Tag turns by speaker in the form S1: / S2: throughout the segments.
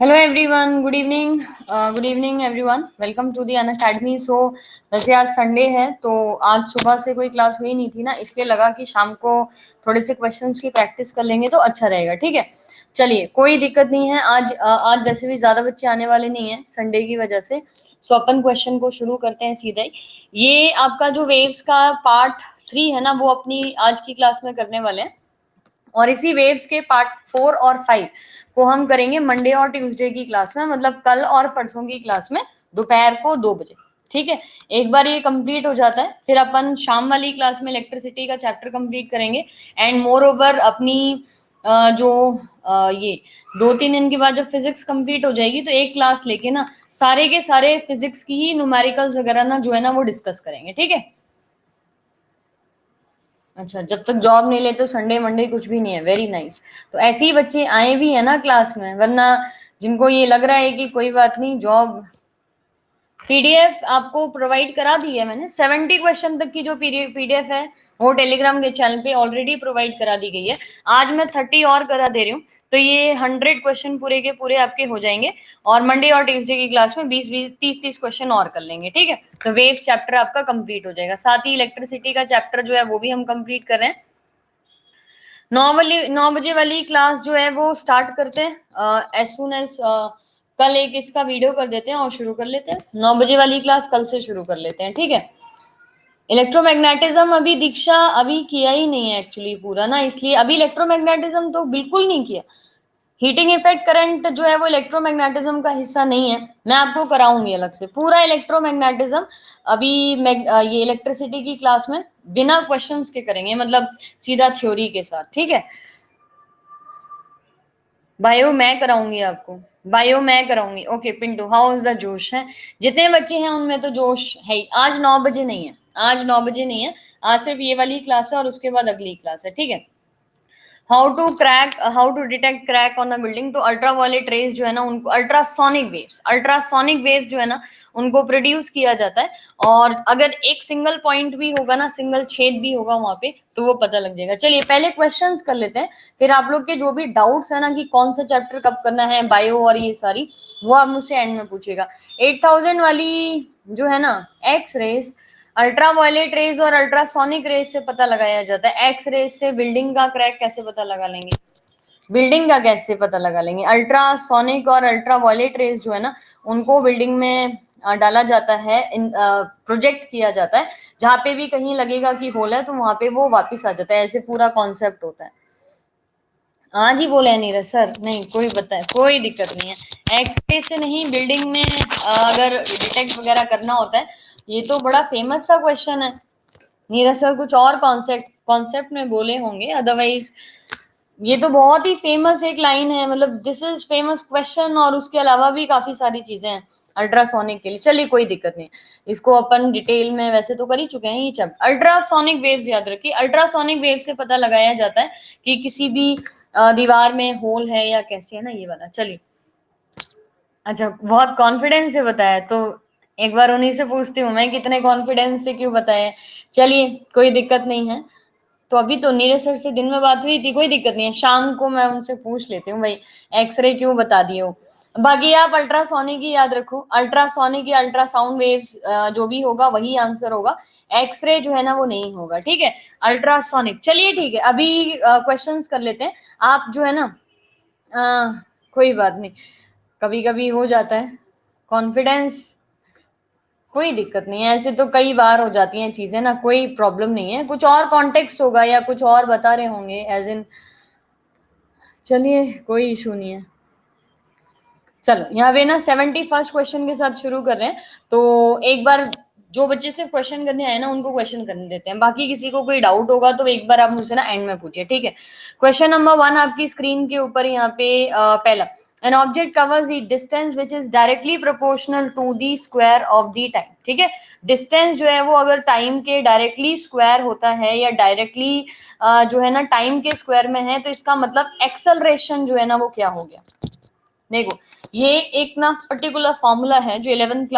S1: Hello everyone, good evening everyone, welcome to the Unacademy. So वैसे आज Sunday है तो आज सुबह से कोई क्लास हुई नहीं थी ना, इसलिए लगा कि शाम को थोड़े से क्वेश्चंस की प्रैक्टिस कर लेंगे तो अच्छा रहेगा। ठीक है, चलिए कोई दिक्कत नहीं है। आज वैसे भी ज़्यादा बच्चे आने वाले नहीं है संडे की वजह से। सो अपन क्वेश्चन को शुरू करते हैं सीधा ही। ये आपका जो वेव्स का पार्ट 3 है ना, वो अपनी आज की क्लास में करने वाले हैं, और इसी वेव्स के पार्ट 4 और 5 को हम करेंगे मंडे और ट्यूसडे की क्लास में, मतलब कल और परसों की क्लास में दोपहर को 2 बजे। ठीक है, एक बार ये कंप्लीट हो जाता है फिर अपन शाम वाली क्लास में इलेक्ट्रिसिटी का चैप्टर कंप्लीट करेंगे। एंड मोर ओवर अपनी ये 2-3 दिन के बाद जब फिजिक्स कंप्लीट हो जाएगी तो एक क्लास लेके ना सारे के सारे फिजिक्स की ही न्यूमेरिकल्स वगैरह ना जो है ना वो डिस्कस करेंगे। ठीक है, अच्छा, जब तक जॉब नहीं लेते तो संडे मंडे कुछ भी नहीं है। Very nice. तो ऐसे ही बच्चे आए भी है ना क्लास में, वरना जिनको ये लग रहा है कि कोई बात नहीं जॉब, पीडीएफ आपको प्रोवाइड करा दी है मैंने। 70 क्वेश्चन तक की जो पीडीएफ है वो टेलीग्राम के चैनल पे ऑलरेडी प्रोवाइड करा दी गई है। आज मैं 30 और करा दे रही हूँ, तो ये 100 क्वेश्चन पूरे के पूरे आपके हो जाएंगे। और मंडे और ट्यूसडे की क्लास में 20-20 30-30 क्वेश्चन और कर लेंगे। ठीक है, तो वेव्स चैप्टर आपका कंप्लीट हो जाएगा। साथ ही इलेक्ट्रिसिटी का चैप्टर जो है वो भी हम कंप्लीट कर रहे हैं। 9 बजे वाली क्लास जो है वो स्टार्ट करते हैं एज सुन एज। कल एक इसका वीडियो कर देते हैं और शुरू कर लेते हैं। 9 बजे वाली क्लास कल से शुरू कर लेते हैं। ठीक है, इलेक्ट्रोमैग्नेटिज्म अभी दीक्षा अभी किया ही नहीं है एक्चुअली पूरा ना, इसलिए अभी इलेक्ट्रोमैग्नेटिज्म तो बिल्कुल नहीं किया। हीटिंग इफेक्ट करंट जो है वो इलेक्ट्रोमैग्नेटिज्म का हिस्सा नहीं है, मैं आपको कराऊंगी अलग से पूरा इलेक्ट्रोमैग्नेटिज्म। अभी ये इलेक्ट्रिसिटी की क्लास में बिना क्वेश्चंस के करेंगे, मतलब सीधा थ्योरी के साथ। ठीक है, बायो मैं कराऊंगी आपको, बायो मैं कराऊंगी। Okay Pintu, how is the जोश है? जितने बच्चे हैं उनमें तो जोश है ही। आज 9 बजे नहीं है, आज 9 बजे नहीं है। आज सिर्फ ये वाली क्लास है और उसके बाद अगली क्लास है। ठीक है, how to detect crack on a building. तो अल्ट्रावायलेट रेज जो है ना उनको अल्ट्रासोनिक वेव्स जो है ना उनको प्रोड्यूस किया जाता है। और अगर एक सिंगल पॉइंट भी होगा ना, सिंगल छेद भी होगा वहां पे, तो वो पता लग जाएगा। चलिए पहले क्वेश्चंस कर लेते हैं, फिर आप लोग के जो भी डाउट्स है ना कि कौन सा चैप्टर कब करना है, बायो और ये सारी, वो आप मुझसे एंड में पूछेगा। 8000 वाली जो है ना X rays, ultra violet rays और अल्ट्रासोनिक रेज से पता लगाया जाता है। एक्स रेज से बिल्डिंग का क्रैक कैसे पता लगा लेंगे, बिल्डिंग का कैसे पता लगा लेंगे। अल्ट्रासोनिक और अल्ट्रा वायलेट रेज जो है ना उनको बिल्डिंग में डाला जाता है, प्रोजेक्ट किया जाता है। जहां पे भी कहीं लगेगा कि होल है तो वहां पे वो वापिस आ जाता है। ऐसे पूरा कॉन्सेप्ट होता है। आज ही बोले नीरज सर, नहीं कोई बताए, कोई दिक्कत नहीं है। एक्सरे से नहीं, बिल्डिंग में अगर डिटेक्ट वगैरह करना होता है। ये तो बड़ा फेमस सा क्वेश्चन है। नीरज सर कुछ और कॉन्सेप्ट कॉन्सेप्ट में बोले होंगे, अदरवाइज ये तो बहुत ही फेमस एक लाइन है, मतलब दिस इज फेमस क्वेश्चन। और उसके अलावा भी काफी सारी चीजें हैं अल्ट्रासोनिक के लिए। चलिए कोई दिक्कत नहीं, इसको अपन डिटेल में वैसे तो कर ही चुके हैं। ये चैप्टर अल्ट्रासोनिक वेव्स याद रखिए। अल्ट्रासोनिक वेव से पता लगाया जाता है कि किसी भी दीवार में होल है या कैसे है ना, ये वाला। चलिए, अच्छा बहुत कॉन्फिडेंस से बताया, तो एक बार उन्हीं से पूछती हूँ मैं कितने कॉन्फिडेंस से क्यों बताए। चलिए कोई दिक्कत नहीं है। तो अभी तो नीरज सर से दिन में बात हुई थी, कोई दिक्कत नहीं है, शाम को मैं उनसे पूछ लेती हूँ भाई एक्सरे क्यों बता दिए हो। बाकी आप अल्ट्रासोनिक ही याद रखो, अल्ट्रासोनिक या अल्ट्रासाउंड वेव्स जो भी होगा वही आंसर होगा। एक्सरे जो है ना वो नहीं होगा। ठीक है, अल्ट्रासोनिक। चलिए ठीक है, अभी क्वेश्चंस कर लेते हैं। आप जो है ना कोई बात नहीं, कभी कभी हो जाता है कॉन्फिडेंस, कोई दिक्कत नहीं है। ऐसे तो कई बार हो जाती हैं चीजें ना, कोई प्रॉब्लम नहीं है। कुछ और कॉन्टेक्स्ट होगा या कुछ और बता रहे होंगे एज इन, चलिए कोई इशू नहीं है। चलो यहाँ पे ना 71 क्वेश्चन के साथ शुरू कर रहे हैं। तो एक बार जो बच्चे सिर्फ क्वेश्चन करने आए ना उनको क्वेश्चन करने देते हैं, बाकी किसी को कोई डाउट होगा तो एक बार आप मुझसे ना एंड में पूछिए। ठीक है, क्वेश्चन नंबर 1 आपकी स्क्रीन के ऊपर यहाँ पे पहला, an object covers the distance which is directly proportional to the square of the time। ठीक है, डिस्टेंस जो है वो अगर टाइम के डायरेक्टली स्क्वायर होता है या डायरेक्टली जो है ना टाइम के स्क्वायर में है, तो इसका मतलब एक्सेलरेशन जो है ना वो क्या हो गया। देखो ये एक ना पर्टिकुलर फॉर्मूला है जो 11th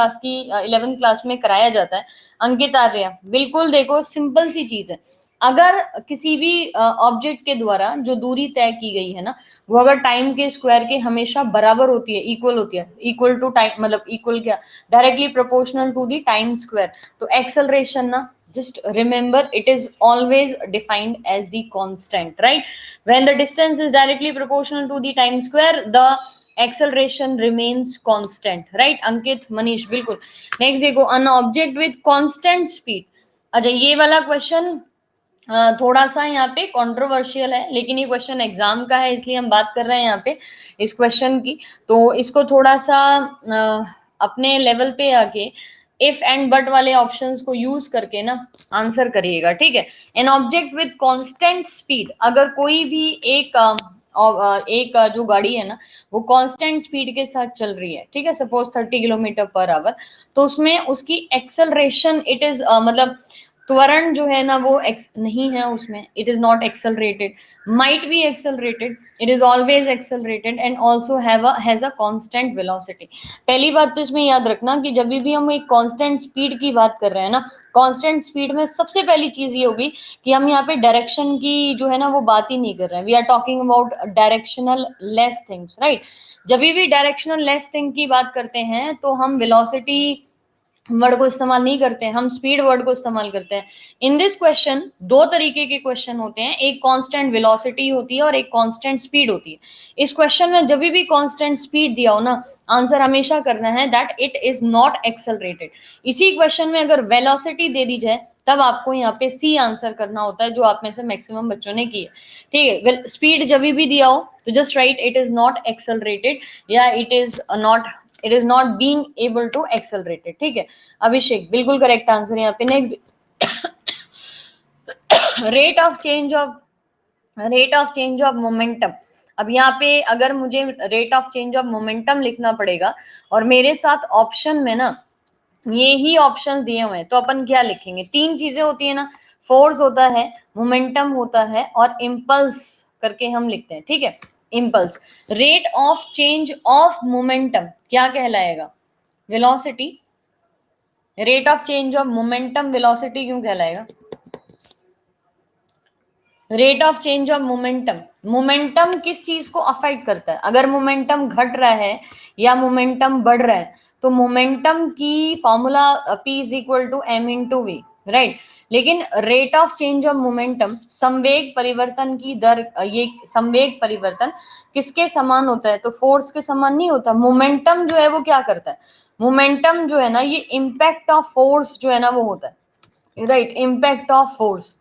S1: क्लास में कराया जाता है। अंकित आर्य, बिल्कुल देखो सिंपल सी चीज है। अगर किसी भी ऑब्जेक्ट के द्वारा जो दूरी तय की गई है ना, वो अगर टाइम के स्क्वायर के हमेशा बराबर होती है, इक्वल होती है, इक्वल टू टाइम, मतलब इक्वल क्या, directly proportional to the time square, तो एक्सेलरेशन ना, just remember it is always defined as the constant, right? When the distance is directly proportional to the time square, the acceleration remains constant, right? Ankit, Manish, बिल्कुल। Next देखो, an object with constant speed। अच्छा, ये वाला question थोड़ा सा यहाँ पे controversial है, लेकिन ये क्वेश्चन एग्जाम का है, इसलिए हम बात कर रहे हैं यहाँ पे इस क्वेश्चन की। तो इसको थोड़ा सा अपने लेवल पे आके इफ एंड बट वाले ऑप्शंस को यूज करके ना आंसर करिएगा, ठीक है? An object with constant speed, अगर कोई भी एक जो गाड़ी है ना, वो कांस्टेंट स्पीड के साथ चल रही है, ठीक है, सपोज 30 किलोमीटर पर आवर, तो उसमें उसकी एक्सेलरेशन इट इज मतलब त्वरण जो है ना वो नहीं है उसमें, it is not accelerated, might be accelerated, it is always accelerated and also has a constant velocity. पहली बात तो इसमें याद रखना कि जब भी हम एक कांस्टेंट स्पीड की बात कर रहे हैं ना, कांस्टेंट स्पीड में सबसे पहली चीज ये होगी कि हम यहाँ पे डायरेक्शन की जो है ना वो बात ही नहीं कर रहे हैं, we are talking about directional less things, right? जब भी डायरेक्शनल लेस थिंग की बात करते हैं तो हम वेलोसिटी वर्ड को इस्तेमाल नहीं करते हैं, हम स्पीड वर्ड को इस्तेमाल करते हैं। इन दिस क्वेश्चन दो तरीके के क्वेश्चन होते हैं, एक कांस्टेंट वेलोसिटी होती है और एक कांस्टेंट स्पीड होती है। इस क्वेश्चन में जब भी कांस्टेंट स्पीड दिया हो ना, आंसर हमेशा करना है that it is not accelerated. इसी क्वेश्चन में अगर वेलोसिटी दे दी जाए तब आपको यहाँ पे सी आंसर करना होता है, जो आप में से मैक्सिमम बच्चों ने की है, ठीक है? स्पीड जब भी दिया हो तो just right it is not accelerated या it is not being able to accelerated, ठीक है? अभिषेक, बिल्कुल करेक्ट आंसर यहाँ पे। Next, rate of change of momentum. अब यहाँ पे अगर मुझे rate of change of momentum लिखना पड़ेगा और मेरे साथ ऑप्शन में ना ये ही ऑप्शन दिए हुए हैं, तो अपन क्या लिखेंगे? तीन चीजें होती है ना, फोर्स होता है, मोमेंटम होता है और इम्पल्स करके हम लिखते हैं, ठीक है? Impulse. Rate of change of momentum क्या कहलाएगा? Velocity. Rate of change of momentum velocity क्यों कहलाएगा? Rate of change of momentum, momentum किस चीज को अफेक्ट करता है? अगर मोमेंटम घट रहा है या मोमेंटम बढ़ रहा है, तो मोमेंटम की formula P is equal to m into v, right? लेकिन rate of change of momentum, संवेग परिवर्तन की दर, ये संवेग परिवर्तन किसके समान होता है? तो फोर्स के समान नहीं होता। मोमेंटम जो है वो क्या करता है? मोमेंटम जो है ना, ये इम्पैक्ट ऑफ फोर्स जो है ना वो होता है, right? Impact of force.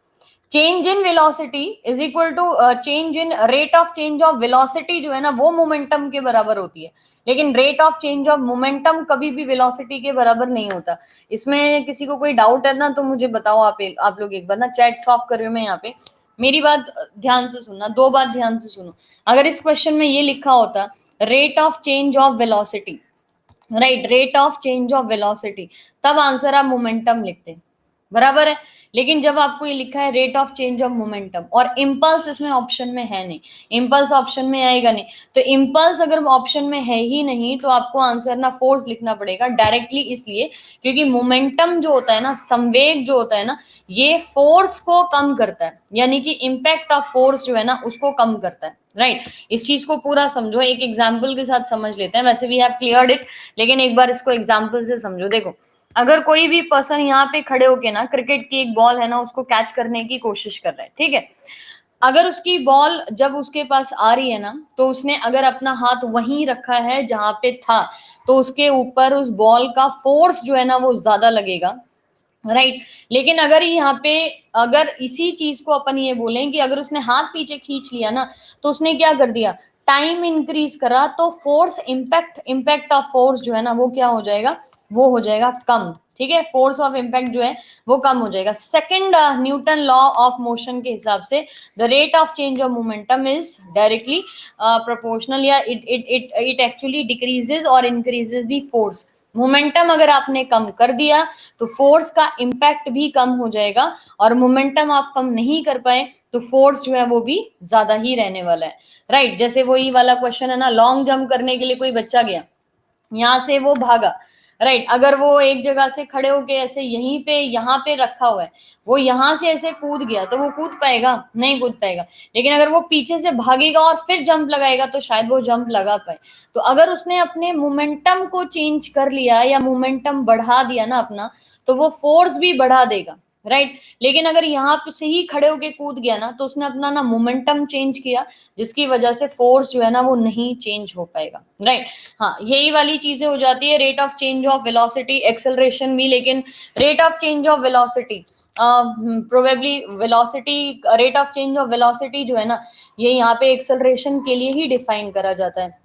S1: Change in velocity is equal to change in rate of change of velocity जो है ना वो मोमेंटम के बराबर होती है, लेकिन rate of change of momentum कभी भी वेलोसिटी के बराबर नहीं होता। इसमें किसी को कोई डाउट है ना तो मुझे बताओ, आप लोग एक बार ना चैट सॉल्व कर रहे हो। मैं यहाँ पे मेरी बात ध्यान से सुनना, दो बात ध्यान से सुनो। अगर इस क्वेश्चन में ये लिखा होता rate of change of velocity, right, rate of change of velocity, तब आंसर आप मोमेंटम लिखते, बराबर है। लेकिन जब आपको ये लिखा है rate of change of momentum और इम्पल्स इसमें ऑप्शन में है नहीं, इम्पल्स ऑप्शन में आएगा नहीं, तो इम्पल्स अगर ऑप्शन में है ही नहीं तो आपको आंसर ना फोर्स लिखना पड़ेगा डायरेक्टली, इसलिए क्योंकि मोमेंटम जो होता है ना, संवेग जो होता है ना, ये फोर्स को कम करता है, यानी कि इम्पैक्ट ऑफ फोर्स जो है ना उसको कम करता है, राइट? इस चीज को पूरा समझो, एक एग्जाम्पल के साथ समझ लेते हैं। वैसे वी हैव क्लियर्ड इट, लेकिन एक बार इसको एग्जाम्पल से समझो। देखो, अगर कोई भी पर्सन यहाँ पे खड़े होके ना क्रिकेट की एक बॉल है ना उसको कैच करने की कोशिश कर रहा है, ठीक है? अगर उसकी बॉल जब उसके पास आ रही है ना, तो उसने अगर अपना हाथ वहीं रखा है जहां पे था, तो उसके ऊपर उस बॉल का फोर्स जो है ना वो ज्यादा लगेगा, राइट? लेकिन अगर यहाँ पे अगर इसी चीज को अपन ये बोलें कि अगर उसने हाथ पीछे खींच लिया ना, तो उसने क्या कर दिया? टाइम इंक्रीज करा, तो फोर्स इम्पैक्ट ऑफ फोर्स जो है ना वो क्या हो जाएगा? वो हो जाएगा कम, ठीक है? फोर्स ऑफ इम्पैक्ट जो है वो कम हो जाएगा। Second Newton law of motion के हिसाब से the rate of change of momentum is directly proportional, या इट एक्चुअली डिक्रीजेज और इंक्रीजेज द फोर्स। मोमेंटम अगर आपने कम कर दिया तो फोर्स का इम्पैक्ट भी कम हो जाएगा, और मोमेंटम आप कम नहीं कर पाए तो फोर्स जो है वो भी ज्यादा ही रहने वाला है, राइट? जैसे वही वाला क्वेश्चन है ना, लॉन्ग जंप करने के लिए कोई बच्चा गया, यहां से वो भागा, राइट अगर वो एक जगह से खड़े होके ऐसे यहीं पे यहाँ पे रखा हुआ है, वो यहाँ से ऐसे कूद गया तो वो कूद पाएगा? नहीं कूद पाएगा। लेकिन अगर वो पीछे से भागेगा और फिर जंप लगाएगा तो शायद वो जंप लगा पाए। तो अगर उसने अपने मोमेंटम को चेंज कर लिया या मोमेंटम बढ़ा दिया ना अपना, तो वो फोर्स भी बढ़ा देगा, राइट। लेकिन अगर यहाँ पे से ही खड़े होके कूद गया ना, तो उसने अपना ना मोमेंटम चेंज किया, जिसकी वजह से फोर्स जो है ना वो नहीं चेंज हो पाएगा, राइट। हाँ, यही वाली चीजें हो जाती है rate of change of velocity, acceleration भी। लेकिन rate of change of velocity, probably velocity, rate of change of velocity जो है ना, ये यहाँ पे एक्सेलरेशन के लिए ही डिफाइन करा जाता है।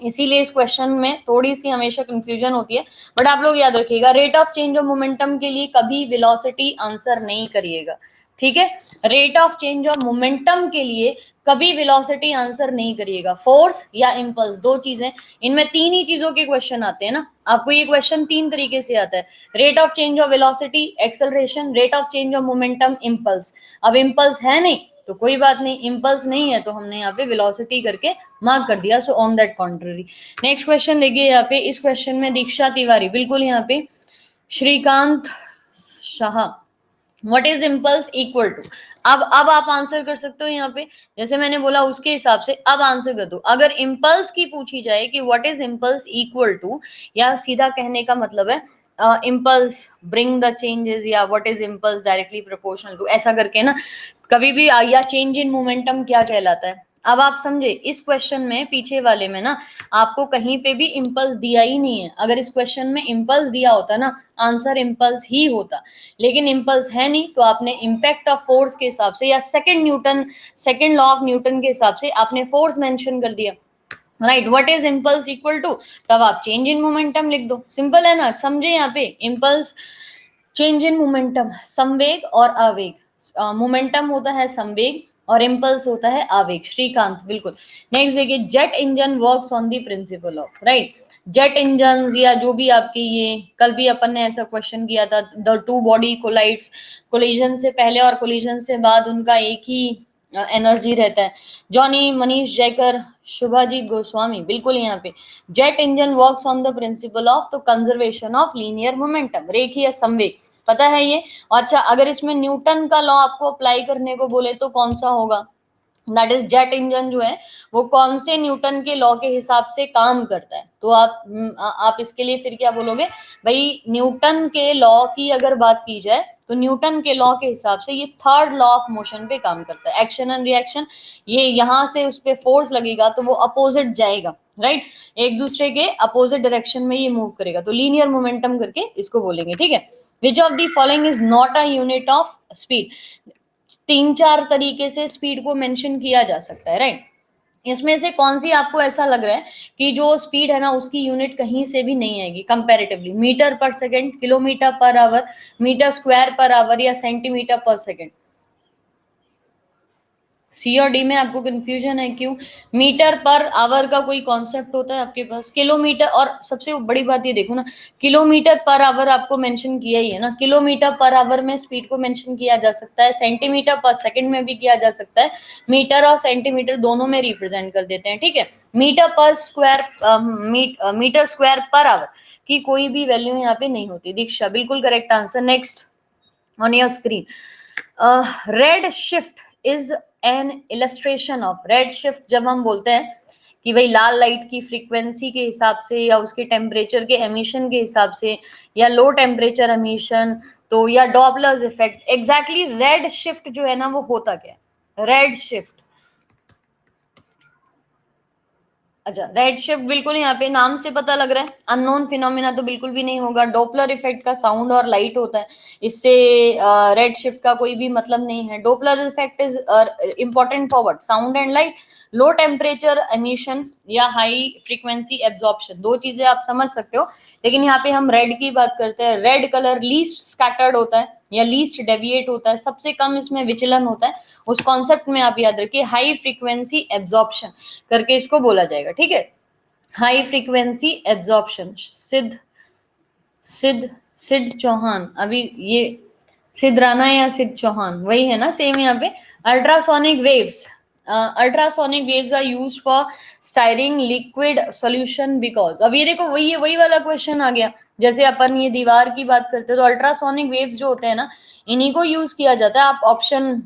S1: इसीलिए इस क्वेश्चन में थोड़ी सी हमेशा कंफ्यूजन होती है। बट आप लोग याद रखिएगा, rate of change of momentum के लिए कभी वेलोसिटी आंसर नहीं करिएगा, ठीक है। Rate of change of momentum के लिए कभी वेलोसिटी आंसर नहीं करिएगा, फोर्स या इंपल्स, दो चीजें, इनमें तीन ही चीजों के क्वेश्चन आते हैं ना। आपको ये क्वेश्चन तीन तरीके से आता है, rate of change of velocity, acceleration, rate of change of momentum, impulse. अब इंपल्स है नहीं तो कोई बात नहीं, इंपल्स नहीं है तो हमने यहाँ पे वेलोसिटी करके मार्क कर दिया। So on that contrary, next question देखिए यहाँ पे। इस क्वेश्चन में दीक्षा तिवारी, बिल्कुल यहाँ पे Shrikant Shah, what is impulse equal to. अब आप आंसर कर सकते हो यहाँ पे, जैसे मैंने बोला उसके हिसाब से अब आंसर कर दो। अगर इंपल्स की पूछी जाए कि what is impulse equal to, या सीधा कहने का मतलब है इंपल्स ब्रिंग द चेंजेस, या what is impulse directly proportional to, ऐसा करके ना कभी भी, या चेंज इन मोमेंटम क्या कहलाता है। अब आप समझे, इस क्वेश्चन में पीछे वाले में ना आपको कहीं पे भी इंपल्स दिया ही नहीं है। अगर इस क्वेश्चन में इंपल्स दिया होता ना, आंसर इंपल्स ही होता। लेकिन इंपल्स है नहीं, तो आपने इंपैक्ट ऑफ फोर्स के हिसाब से, या सेकंड लॉ ऑफ न्यूटन के हिसाब से आपने फोर्स मेंशन कर दिया, right. What is impulse equal to, तब आप चेंज इन मोमेंटम लिख दो, सिंपल है ना। समझे यहाँ पे, इंपल्स, चेंज इन मोमेंटम, संवेग और आवेग। मोमेंटम होता है संवेग और इंपल्स होता है आवेग। श्रीकांत, बिल्कुल। नेक्स्ट देखिए, jet engine works on the principle of, right. Jet engine या जो भी आपके, ये कल भी अपन ने ऐसा क्वेश्चन किया था, the two body collides, collision से पहले और कोलिजन से बाद उनका एक ही एनर्जी रहता है। जॉनी, मनीष जयकर, शुभाजीत गोस्वामी, बिल्कुल यहाँ पे jet engine works on the principle of, तो कंजर्वेशन ऑफ लीनियर मोमेंटम, रेखीय संवेग, पता है ये। अच्छा, अगर इसमें न्यूटन का लॉ आपको अप्लाई करने को बोले तो कौन सा होगा, दैट इज जेट इंजन जो है वो कौन से न्यूटन के लॉ के हिसाब से काम करता है। तो आप इसके लिए फिर क्या बोलोगे भाई, न्यूटन के लॉ की अगर बात की जाए तो न्यूटन के लॉ के हिसाब से ये थर्ड लॉ ऑफ मोशन पे काम करता है, एक्शन एंड रिएक्शन। ये यहां से उस पर फोर्स लगेगा तो वो अपोजिट जाएगा, राइट, एक दूसरे के अपोजिट डायरेक्शन में ये मूव करेगा, तो लीनियर मोमेंटम करके इसको बोलेंगे, ठीक है। Which of the following is not a unit of speed, तीन चार तरीके से स्पीड को मेंशन किया जा सकता है, राइट। इसमें से कौन सी आपको ऐसा लग रहा है कि जो स्पीड है ना उसकी यूनिट कहीं से भी नहीं आएगी comparatively, metre per second, kilometre per hour, metre square per hour, या सेंटीमीटर पर सेकंड। सी और डी में आपको कंफ्यूजन है, क्यों? मीटर पर आवर का कोई कॉन्सेप्ट होता है आपके पास, किलोमीटर, और सबसे बड़ी बात ये देखो ना, किलोमीटर पर आवर आपको मेंशन किया ही है ना, किलोमीटर पर आवर में स्पीड को मेंशन किया जा सकता है, सेंटीमीटर पर सेकंड में भी किया जा सकता है, मीटर और सेंटीमीटर दोनों में रिप्रेजेंट कर देते हैं, ठीक है। Metre per square, metre square per hour की कोई भी वैल्यू यहाँ पे नहीं होती। दीक्षा, बिल्कुल correct answer. Next on your screen, red shift is an illustration of, red shift जब हम बोलते हैं कि भाई लाल लाइट की फ्रीक्वेंसी के हिसाब से, या उसके टेम्परेचर के एमिशन के हिसाब से, या लो टेम्परेचर एमिशन, तो या Doppler's effect, exactly red shift जो है ना वो होता क्या है, रेड शिफ्ट। अच्छा, रेड शिफ्ट बिल्कुल यहाँ पे नाम से पता लग रहा है, अननोन फिनोमिना तो बिल्कुल भी नहीं होगा। डोपलर इफेक्ट का साउंड और लाइट होता है, इससे रेड शिफ्ट का कोई भी मतलब नहीं है। Doppler effect is important for what, sound and light. Low temperature emission या हाई फ्रीक्वेंसी एब्जॉर्प्शन, दो चीजें आप समझ सकते हो। लेकिन यहाँ पे हम रेड की बात करते हैं, रेड कलर लीस्ट स्कैटर्ड होता है या लीस्ट डेविएट होता है, सबसे कम इसमें विचलन होता है। उस कॉन्सेप्ट में आप याद रखिए, हाई फ्रीक्वेंसी एब्जॉर्प्शन करके इसको बोला जाएगा, ठीक है। High frequency absorption. सिद्ध सिद्ध सिद्ध चौहान, अभी ये सिद्ध राणा या सिद्ध चौहान वही है ना, सेम यहाँ पे। Ultrasonic waves, ultrasonic waves are used for stirring liquid solution because, अब ये देखो वही वाला क्वेश्चन आ गया, जैसे अपन ये दीवार की बात करते हैं तो अल्ट्रासोनिक वेव्स जो होते हैं ना, इन्हीं को यूज किया जाता है। आप ऑप्शन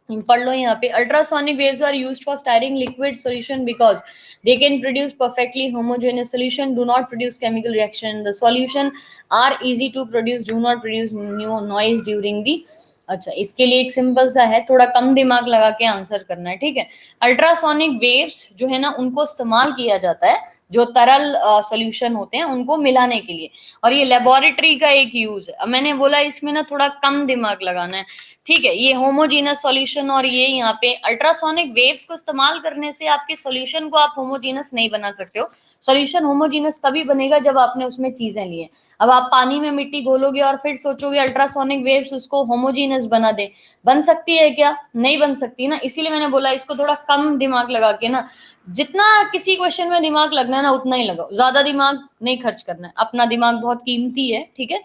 S1: पढ़ लो यहाँ पे, ultrasonic waves are used for stirring liquid solution because they can produce perfectly homogeneous solution, do not produce chemical reaction, the solution are easy to produce, do not produce new noise during the। अच्छा, इसके लिए एक simple सा है, थोड़ा कम दिमाग लगा के आंसर करना है, ठीक है। अल्ट्रासोनिक वेव्स जो है ना उनको इस्तेमाल किया जाता है जो तरल सॉल्यूशन होते हैं उनको मिलाने के लिए, और ये लेबोरेटरी का एक यूज है। अब मैंने बोला इसमें ना थोड़ा कम दिमाग लगाना है, ठीक है। ये होमोजीनस सॉल्यूशन और ये यहाँ पे अल्ट्रासोनिक वेव्स को इस्तेमाल करने से आपके सॉल्यूशन को आप होमोजीनस नहीं बना सकते हो। सॉल्यूशन होमोजीनस तभी बनेगा जब आपने उसमें चीजें ली हैं। अब आप पानी में मिट्टी घोलोगे और फिर सोचोगे अल्ट्रासोनिक वेव्स उसको होमोजीनस बना दे, बन सकती है क्या? नहीं बन सकती ना। इसीलिए मैंने बोला इसको थोड़ा कम दिमाग लगा के ना, जितना किसी क्वेश्चन में दिमाग लगना है ना उतना ही लगाओ, ज्यादा दिमाग नहीं खर्च करना है। अपना दिमाग बहुत कीमती है, ठीक है,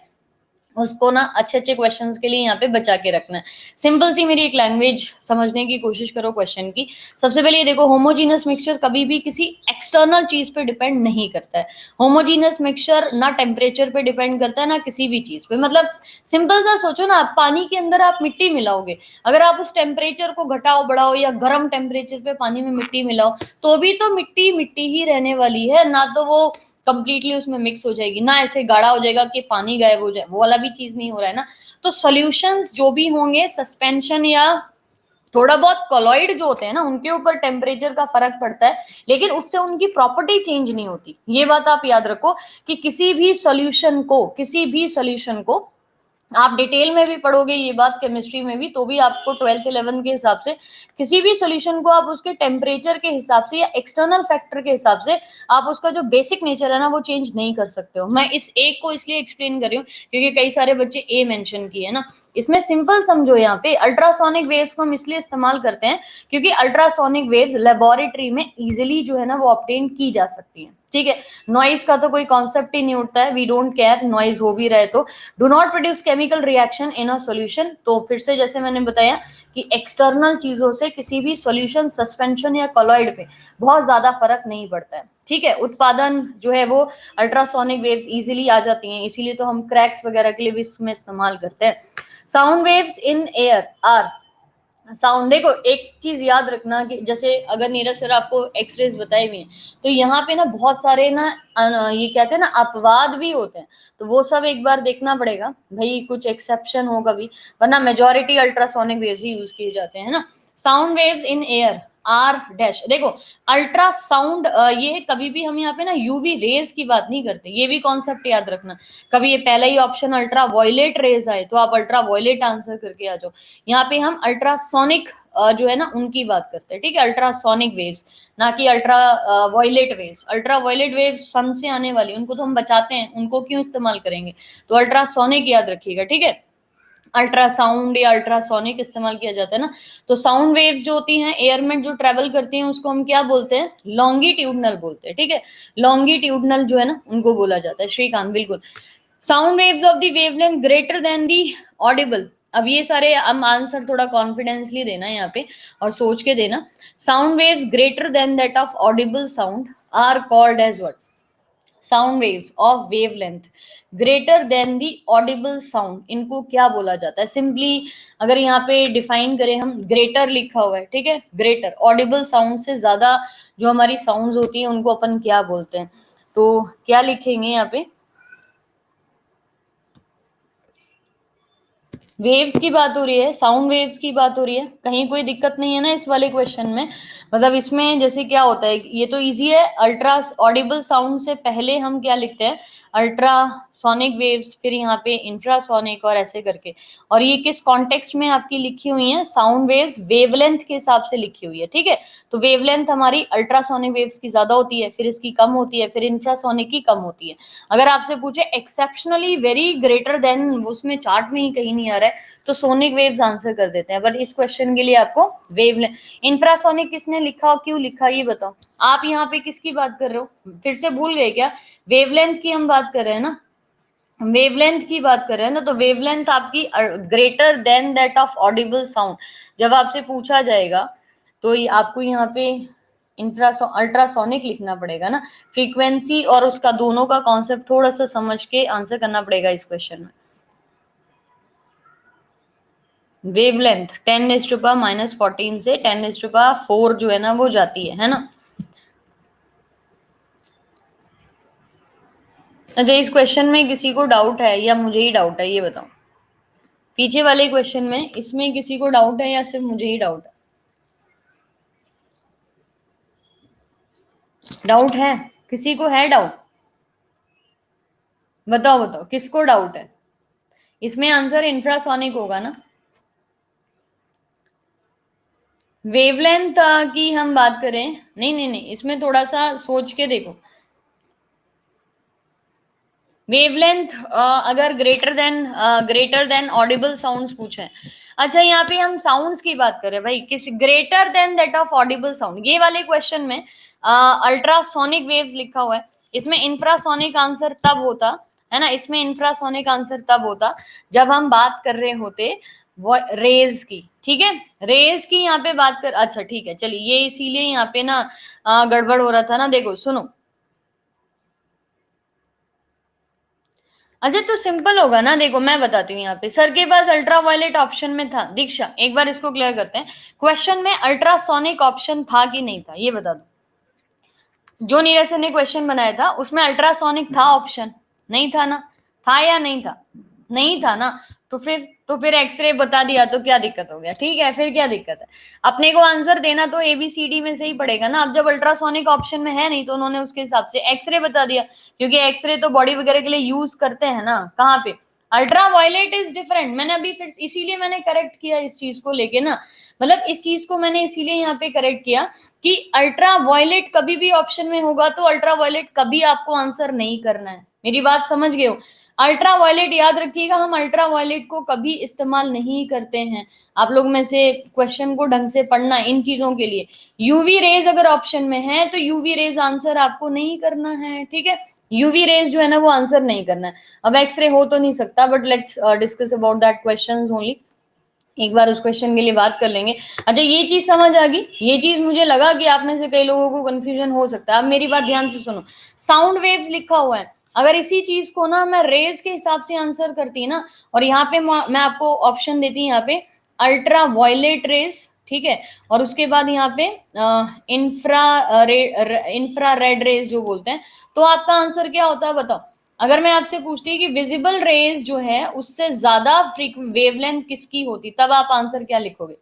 S1: उसको ना अच्छे अच्छे क्वेश्चंस के लिए यहाँ पे बचा के रखना है। सिंपल सी मेरी एक लैंग्वेज समझने की कोशिश करो क्वेश्चन की। सबसे पहले ये देखो, होमोजीनस मिक्सचर कभी भी किसी एक्सटर्नल चीज पे डिपेंड नहीं करता है। होमोजीनस मिक्सचर ना टेम्परेचर पे डिपेंड करता है ना किसी भी चीज पे। मतलब सिंपल सा सोचो ना, आप पानी के अंदर आप मिट्टी मिलाओगे, अगर आप उस टेम्परेचर को घटाओ बढ़ाओ या गर्म टेम्परेचर पे पानी में मिट्टी मिलाओ तो भी तो मिट्टी मिट्टी ही रहने वाली है ना, तो वो कंप्लीटली उसमें मिक्स हो जाएगी ना, ऐसे गाढ़ा हो जाएगा कि पानी गायब हो जाए, वो वाला भी चीज नहीं हो रहा है ना। तो सॉल्यूशंस जो भी होंगे सस्पेंशन या थोड़ा बहुत कॉलॉइड जो होते हैं ना उनके ऊपर टेम्परेचर का फर्क पड़ता है, लेकिन उससे उनकी प्रॉपर्टी चेंज नहीं होती। ये बात आप याद रखो कि किसी भी सॉल्यूशन को आप डिटेल में भी पढ़ोगे ये बात केमिस्ट्री में भी, तो भी आपको 12th 11 के हिसाब से किसी भी सॉल्यूशन को आप उसके टेम्परेचर के हिसाब से या एक्सटर्नल फैक्टर के हिसाब से आप उसका जो बेसिक नेचर है ना वो चेंज नहीं कर सकते हो। मैं इस एक को इसलिए एक्सप्लेन कर रही हूँ क्योंकि कई सारे बच्चे ए मेंशन किए ना। इसमें सिंपल समझो, यहाँ पे अल्ट्रासोनिक वेव्स को हम इसलिए इस्तेमाल करते हैं क्योंकि अल्ट्रासोनिक वेव्स लेबोरेटरी में इजिली जो है ना वो ऑब्टेन की जा सकती है, ठीक है। नॉइज का तो कोई कॉन्सेप्ट ही नहीं उठता है, वी डोंट केयर नॉइज हो भी रहे तो। Do not produce chemical reaction in a solution, तो फिर से जैसे मैंने बताया कि एक्सटर्नल चीजों से किसी भी सॉल्यूशन सस्पेंशन या कॉलॉइड पे बहुत ज्यादा फर्क नहीं पड़ता है, ठीक है। उत्पादन जो है वो अल्ट्रासोनिक वेव्स इजीली आ जाती हैं, इसीलिए तो हम क्रैक्स वगैरह के लिए भी इसमें इस्तेमाल करते हैं। Sound waves in air are sound, देखो एक चीज याद रखना कि जैसे अगर नीरज सर आपको एक्सरेज बताए हुए हैं तो यहाँ पे ना बहुत सारे ना ये कहते हैं ना अपवाद भी होते हैं, तो वो सब एक बार देखना पड़ेगा भाई, कुछ एक्सेप्शन हो कभी, वरना मेजोरिटी अल्ट्रासोनिक वेव्स ही यूज किए जाते हैं ना। Sound waves in air are dash, देखो अल्ट्रासाउंड, ये कभी भी हम यहाँ पे ना यूवी रेज की बात नहीं करते, ये भी कॉन्सेप्ट याद रखना। कभी ये पहला ही ऑप्शन अल्ट्रा वायलेट रेज आए तो आप अल्ट्रा वायलेट आंसर करके आ जाओ। यहाँ पे हम अल्ट्रासोनिक जो है ना उनकी बात करते हैं, ठीक है, अल्ट्रासोनिक वेव्स, ना कि ultraviolet waves. Ultraviolet waves sun से आने वाली, उनको तो हम बचाते हैं, उनको क्यों इस्तेमाल करेंगे, तो अल्ट्रासोनिक याद रखिएगा, ठीक है। अल्ट्रासाउंड या अल्ट्रासोनिक इस्तेमाल किया जाता है ना। तो साउंड वेव्स जो होती हैं एयर में जो ट्रेवल करती हैं उसको हम क्या बोलते हैं, लॉन्गिट्यूडनल बोलते हैं, ठीक है। लॉन्गिट्यूडनल जो है ना उनको बोला जाता है। श्रीकांत, बिल्कुल। Sound waves of the wavelength greater than the Audible, अब ये सारे हम आंसर थोड़ा कॉन्फिडेंसली देना है यहाँ पे और सोच के देना। Sound waves greater than that of audible sound are called as what, sound waves of wavelength greater than the audible sound, इनको क्या बोला जाता है? सिंपली अगर यहाँ पे डिफाइन करें हम, ग्रेटर लिखा हुआ है, ठीक है, ग्रेटर ऑडिबल साउंड से ज्यादा जो हमारी साउंड्स होती हैं उनको अपन क्या बोलते हैं, तो क्या लिखेंगे यहाँ पे, वेव्स की बात हो रही है, साउंड वेव्स की बात हो रही है, कहीं कोई दिक्कत नहीं है ना इस वाले क्वेश्चन में? मतलब इसमें जैसे क्या होता है, ये तो इजी है, अल्ट्रा ऑडिबल साउंड से पहले हम क्या लिखते हैं, अल्ट्रासोनिक वेव्स, फिर यहाँ पे इंफ्रासोनिक और ऐसे करके। और ये किस कॉन्टेक्स्ट में आपकी लिखी हुई है, साउंड वेव्स वेवलेंथ के हिसाब से लिखी हुई है, ठीक है। तो वेवलेंथ हमारी अल्ट्रासोनिक वेव्स की ज्यादा होती है, फिर इसकी कम होती है, फिर इंफ्रासोनिक की कम होती है। अगर आपसे पूछे एक्सेप्शनली वेरी ग्रेटर देन, उसमें चार्ट में ही कहीं नहीं आ रहा है, तो सोनिक वेव्स आंसर कर देते हैं, बट इस क्वेश्चन के लिए आपको वेवलेंथ। इंफ्रासोनिक किसने लिखा, क्यों लिखा, ये बताओ आप। यहाँ पे किसकी बात कर रहे हो, फिर से भूल गए क्या? वेवलेंथ की हम बात कर रहे हैं ना, वेवलेंथ की बात कर रहे हैं ना, तो वेवलेंथ आपकी greater than that of audible sound जब आपसे पूछा जाएगा तो आपको यहाँ पे अल्ट्रासोनिक लिखना पड़ेगा ना, फ्रीक्वेंसी और उसका दोनों का कॉन्सेप्ट थोड़ा सा समझ के आंसर करना पड़ेगा इस क्वेश्चन में। वेवलेंथ 10⁻⁻14 से 10⁻4 जो है ना वो जाती है ना। अच्छा, इस क्वेश्चन में किसी को डाउट है या मुझे ही डाउट है, ये बताओ। पीछे वाले क्वेश्चन में इसमें किसी को डाउट है या सिर्फ मुझे ही डाउट है? डाउट है? किसी को है डाउट? बताओ बताओ किसको डाउट है? इसमें आंसर इंफ्रासोनिक होगा ना। वेवलेंथ की हम बात करें, नहीं नहीं नहीं, इसमें थोड़ा सा सोच के देखो। वेवलेंथ अगर ग्रेटर देन ऑडिबल साउंड्स पूछे। अच्छा, यहाँ पे हम साउंड्स की बात करें भाई, किस greater than that of audible sound, ये वाले क्वेश्चन में अल्ट्रासोनिक वेव्स लिखा हुआ है। इसमें इंफ्रासोनिक आंसर तब होता है ना, इसमें इंफ्रासोनिक आंसर तब होता जब हम बात कर रहे होते वो रेज की। ठीक है, रेज की यहाँ पे बात कर, अच्छा ठीक है चलिए, ये इसीलिए यहाँ पे ना गड़बड़ हो रहा था ना। देखो सुनो, अच्छा तो सिंपल होगा ना। देखो मैं बताती हूँ, यहाँ पे सर के पास अल्ट्रावायलेट ऑप्शन में था। दीक्षा एक बार इसको क्लियर करते हैं, क्वेश्चन में अल्ट्रासोनिक ऑप्शन था कि नहीं था, ये बता दो। जो नीरज सर ने क्वेश्चन बनाया था उसमें अल्ट्रासोनिक था ऑप्शन? नहीं था ना। था या नहीं था? नहीं था ना। तो फिर एक्सरे बता दिया तो क्या दिक्कत हो गया? ठीक है, फिर क्या दिक्कत है? अपने को आंसर देना तो एबीसीडी में से ही पड़ेगा ना। अब जब अल्ट्रासोनिक ऑप्शन में है नहीं तो उन्होंने उसके हिसाब से एक्सरे बता दिया, क्योंकि एक्सरे तो बॉडी वगैरह के लिए यूज करते हैं ना। कहाँ पे? Ultra violet is different. मैंने अभी फिर इसीलिए मैंने करेक्ट किया इस चीज को लेके ना, मतलब इस चीज को मैंने इसीलिए यहाँ पे करेक्ट किया कि अल्ट्रा वायलेट कभी भी ऑप्शन में होगा तो अल्ट्रा वायलेट कभी आपको आंसर नहीं करना है। मेरी बात समझ गए हो? अल्ट्रा वायलेट याद रखिएगा, हम अल्ट्रा वायलेट को कभी इस्तेमाल नहीं करते हैं। आप लोग में से क्वेश्चन को ढंग से पढ़ना इन चीजों के लिए। यूवी रेज अगर ऑप्शन में है तो यूवी रेज आंसर आपको नहीं करना है। ठीक है, यूवी रेज जो है ना वो आंसर नहीं करना है। अब एक्सरे हो तो नहीं सकता, but let's discuss about that questions only. एक बार उस क्वेश्चन के लिए बात कर लेंगे। अच्छा, ये चीज समझ आ गई। ये चीज मुझे लगा कि आप में से कई लोगों को कंफ्यूजन हो सकता है। अब मेरी बात ध्यान से सुनो, साउंड वेव्स लिखा हुआ है, अगर इसी चीज को ना मैं रेज के हिसाब से आंसर करती ना, और यहाँ पे मैं आपको ऑप्शन देती यहाँ पे अल्ट्रा वायलेट रेज, ठीक है, और उसके बाद यहाँ पे इंफ्रा रेड रेज जो बोलते हैं, तो आपका आंसर क्या होता है बताओ? अगर मैं आपसे पूछती कि विजिबल रेज जो है उससे ज्यादा वेवलेंथ किसकी होती, तब आप आंसर क्या लिखोगे?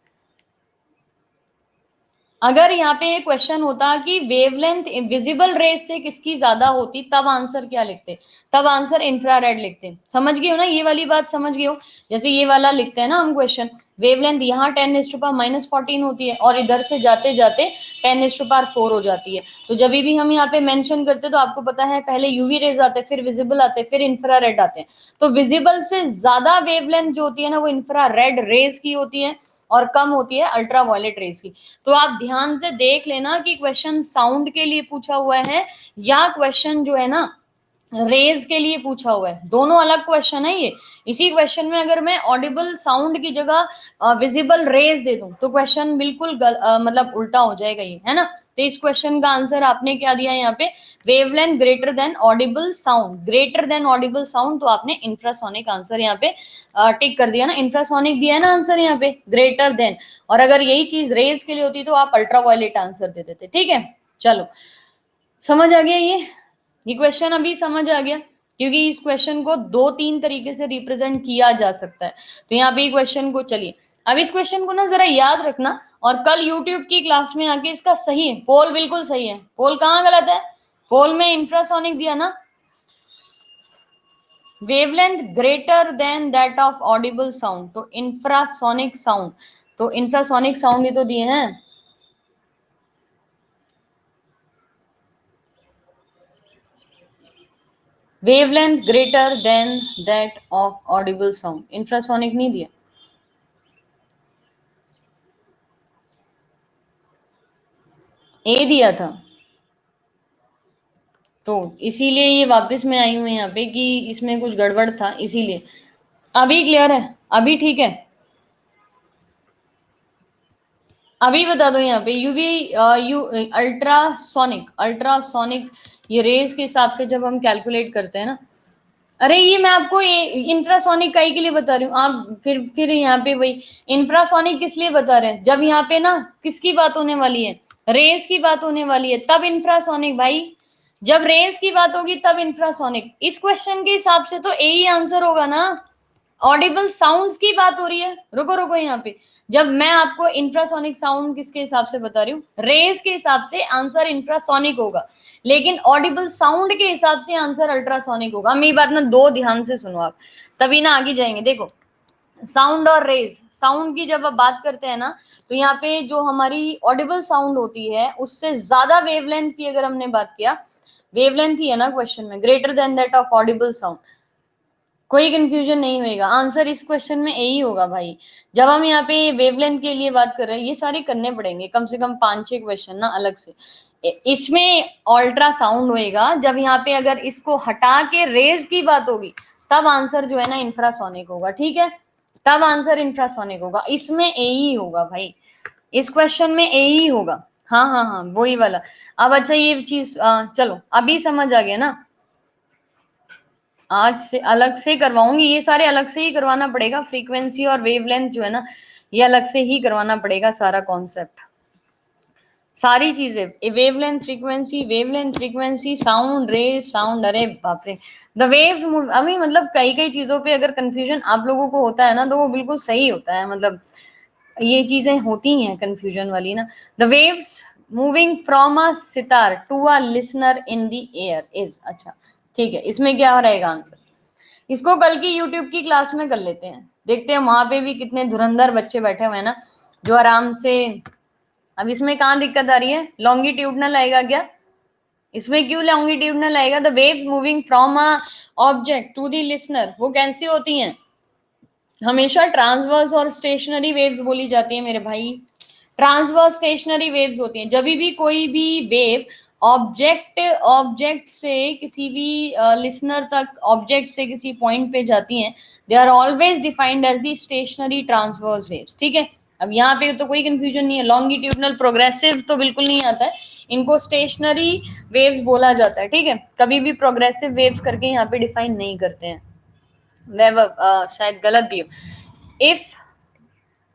S1: अगर यहाँ पे क्वेश्चन होता कि वेवलेंथ विजिबल रेज से किसकी ज्यादा होती, तब आंसर क्या लिखते? तब आंसर इंफ्रारेड लिखते। समझ गए हो ना, ये वाली बात समझ गए हो? जैसे ये वाला लिखते हैं ना हम क्वेश्चन, वेवलेंथ यहाँ 10⁻⁻14 होती है और इधर से जाते जाते 10⁻⁴ हो जाती है। तो जब भी हम यहाँ पे मेंशन करते तो आपको पता है पहले यूवी रेज आते, फिर विजिबल आते, फिर इंफ्रारेड आते हैं। तो विजिबल से ज्यादा वेवलेंथ जो होती है ना वो इंफ्रारेड रेज की होती है और कम होती है अल्ट्रा वायलेट रेज की। तो आप ध्यान से देख लेना कि क्वेश्चन साउंड के लिए पूछा हुआ है या क्वेश्चन जो है ना रेज के लिए पूछा हुआ है। दोनों अलग क्वेश्चन है ये। इसी क्वेश्चन में अगर मैं ऑडिबल साउंड की जगह विजिबल रेज दे दूं तो क्वेश्चन बिल्कुल मतलब उल्टा हो जाएगा ये, है ना। तो इस क्वेश्चन का आंसर आपने क्या दिया यहाँ पे? Wavelength greater then Audible sound, greater than Audible sound, तो आपने इंफ्रासोनिक आंसर यहाँ पे टिक कर दिया ना, इंफ्रासोनिक दिया है ना आंसर यहाँ पे, ग्रेटर देन। और अगर यही चीज रेज के लिए होती तो आप अल्ट्रावायलेट आंसर दे देते। ठीक है, चलो समझ आ गया ये क्वेश्चन अभी समझ आ गया, क्योंकि इस क्वेश्चन को 2-3 तरीके से रिप्रेजेंट किया जा सकता है। तो यहाँ पे क्वेश्चन को चलिए, अब इस क्वेश्चन को ना जरा याद रखना, और कल यूट्यूब की क्लास में आके इसका सही है, पोल बिल्कुल सही है। पोल कहाँ गलत है? पोल में इंफ्रासोनिक दिया ना, wavelength greater than that of audible sound, तो इंफ्रासोनिक साउंड, तो इंफ्रासोनिक साउंड ही तो दिए हैं। Wavelength greater than that of audible sound, infrasonic नहीं दिया। ए दिया था, तो इसीलिए ये वापस मैं आई हूं यहाँ पे कि इसमें कुछ गड़बड़ था, इसीलिए। अभी क्लियर है? अभी ठीक है? अभी बता दो यहाँ पे यूवी यू अल्ट्रासोनिक ये रेज के हिसाब से जब हम कैलकुलेट करते हैं ना, अरे ये मैं आपको इंफ्रासोनिक काई के लिए बता रही हूँ, आप फिर यहाँ पे वही इंफ्रासोनिक किस लिए बता रहे हैं, जब यहाँ पे ना किसकी बात होने वाली है, रेस की बात होने वाली है, तब इंफ्रासोनिक भाई, जब रेस की बात होगी तब इंफ्रासोनिक। इस क्वेश्चन के हिसाब से तो ए ही आंसर होगा ना, ऑडिबल साउंड्स की बात हो रही है। रुको रुको यहाँ पे, जब मैं आपको इंफ्रासोनिक साउंड किसके हिसाब से बता रही हूँ, रेस के हिसाब से आंसर इंफ्रासोनिक होगा, लेकिन ऑडिबल साउंड के हिसाब से आंसर अल्ट्रासोनिक होगा। मेरी बात ना दो ध्यान से सुनो आप, तभी ना आगे जाएंगे। देखो साउंड और रेज, साउंड की जब आप बात करते हैं ना, तो यहाँ पे जो हमारी ऑडिबल साउंड होती है उससे ज्यादा वेवलेंथ की अगर हमने बात किया, वेवलेंथ ही है ना क्वेश्चन में, greater than that of audible sound, कोई कंफ्यूजन नहीं होगा, आंसर इस क्वेश्चन में यही होगा भाई। जब हम यहाँ पे वेवलेंथ के लिए बात कर रहे हैं, ये सारे करने पड़ेंगे, कम से कम 5-6 क्वेश्चन ना अलग से। इसमें अल्ट्रासाउंड होएगा, जब यहाँ पे अगर इसको हटा के रेज की बात होगी तब आंसर जो है ना इंफ्रासोनिक होगा, ठीक है, तब आंसर इंफ्रासोनिक होगा, इसमें यही होगा भाई, इस क्वेश्चन में यही होगा। हाँ हाँ हाँ वही वाला। अब अच्छा ये चीज चलो अभी समझ आ गया ना, आज से अलग से करवाऊंगी, ये सारे अलग से ही करवाना पड़ेगा, फ्रीक्वेंसी और वेवलेंथ जो है ना ये अलग से ही करवाना पड़ेगा, सारा कॉन्सेप्ट, सारी चीजें, wavelength frequency sound rays sound, अरे बाप रे, द वेव्स मूव। अभी मतलब कई कई चीजों पे अगर कंफ्यूजन आप लोगों को होता है ना, तो वो बिल्कुल सही होता है, मतलब ये चीजें होती हैं कंफ्यूजन वाली ना। The waves moving from a sitar to a listener in the air is, अच्छा ठीक है, इसमें क्या रहेगा आंसर, इसको कल की यूट्यूब की क्लास में कर लेते हैं, देखते हैं वहां पे भी कितने धुरंधर बच्चे बैठे हुए हैं ना जो आराम से। अब इसमें कहाँ दिक्कत आ रही है, लॉन्गिट्यूडनल आएगा क्या, इसमें क्यों लॉन्गिट्यूडनल आएगा, the waves moving from a object to the listener, वो कैसी होती हैं, हमेशा ट्रांसवर्स और स्टेशनरी वेव्स बोली जाती है मेरे भाई, ट्रांसवर्स स्टेशनरी वेव्स होती हैं, जब भी कोई भी वेव ऑब्जेक्ट से किसी भी लिसनर तक, ऑब्जेक्ट से किसी पॉइंट पे जाती हैं, they are always defined as the stationary transverse waves, ठीक है। अब यहाँ पे तो कोई कंफ्यूजन नहीं है, लॉन्गिट्यूडनल प्रोग्रेसिव तो बिल्कुल नहीं आता है, इनको स्टेशनरी वेव्स बोला जाता है, ठीक है, कभी भी प्रोग्रेसिव वेव्स करके यहाँ पे डिफाइन नहीं करते हैं, शायद गलत भी हो। इफ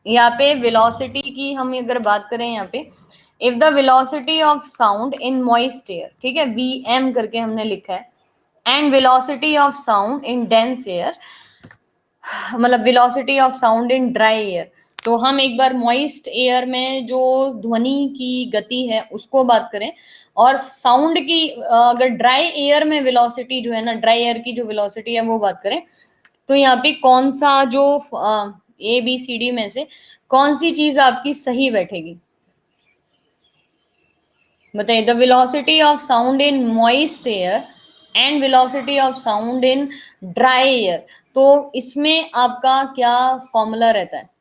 S1: यहाँ पे वेलोसिटी की हम अगर बात करें यहाँ पे, if the velocity of sound in moist air, ठीक है, वीएम करके हमने लिखा है, and velocity of sound in dense air, मतलब velocity of sound in dry air, तो हम एक बार मॉइस्ट एयर में जो ध्वनि की गति है उसको बात करें, और साउंड की अगर ड्राई एयर में वेलोसिटी जो है ना, ड्राई एयर की जो वेलोसिटी है वो बात करें, तो यहाँ पे कौन सा जो ए बी सी डी में से कौन सी चीज आपकी सही बैठेगी, बताइए। The velocity of sound in moist air and velocity of sound in dry air, तो इसमें आपका क्या फॉर्मूला रहता है,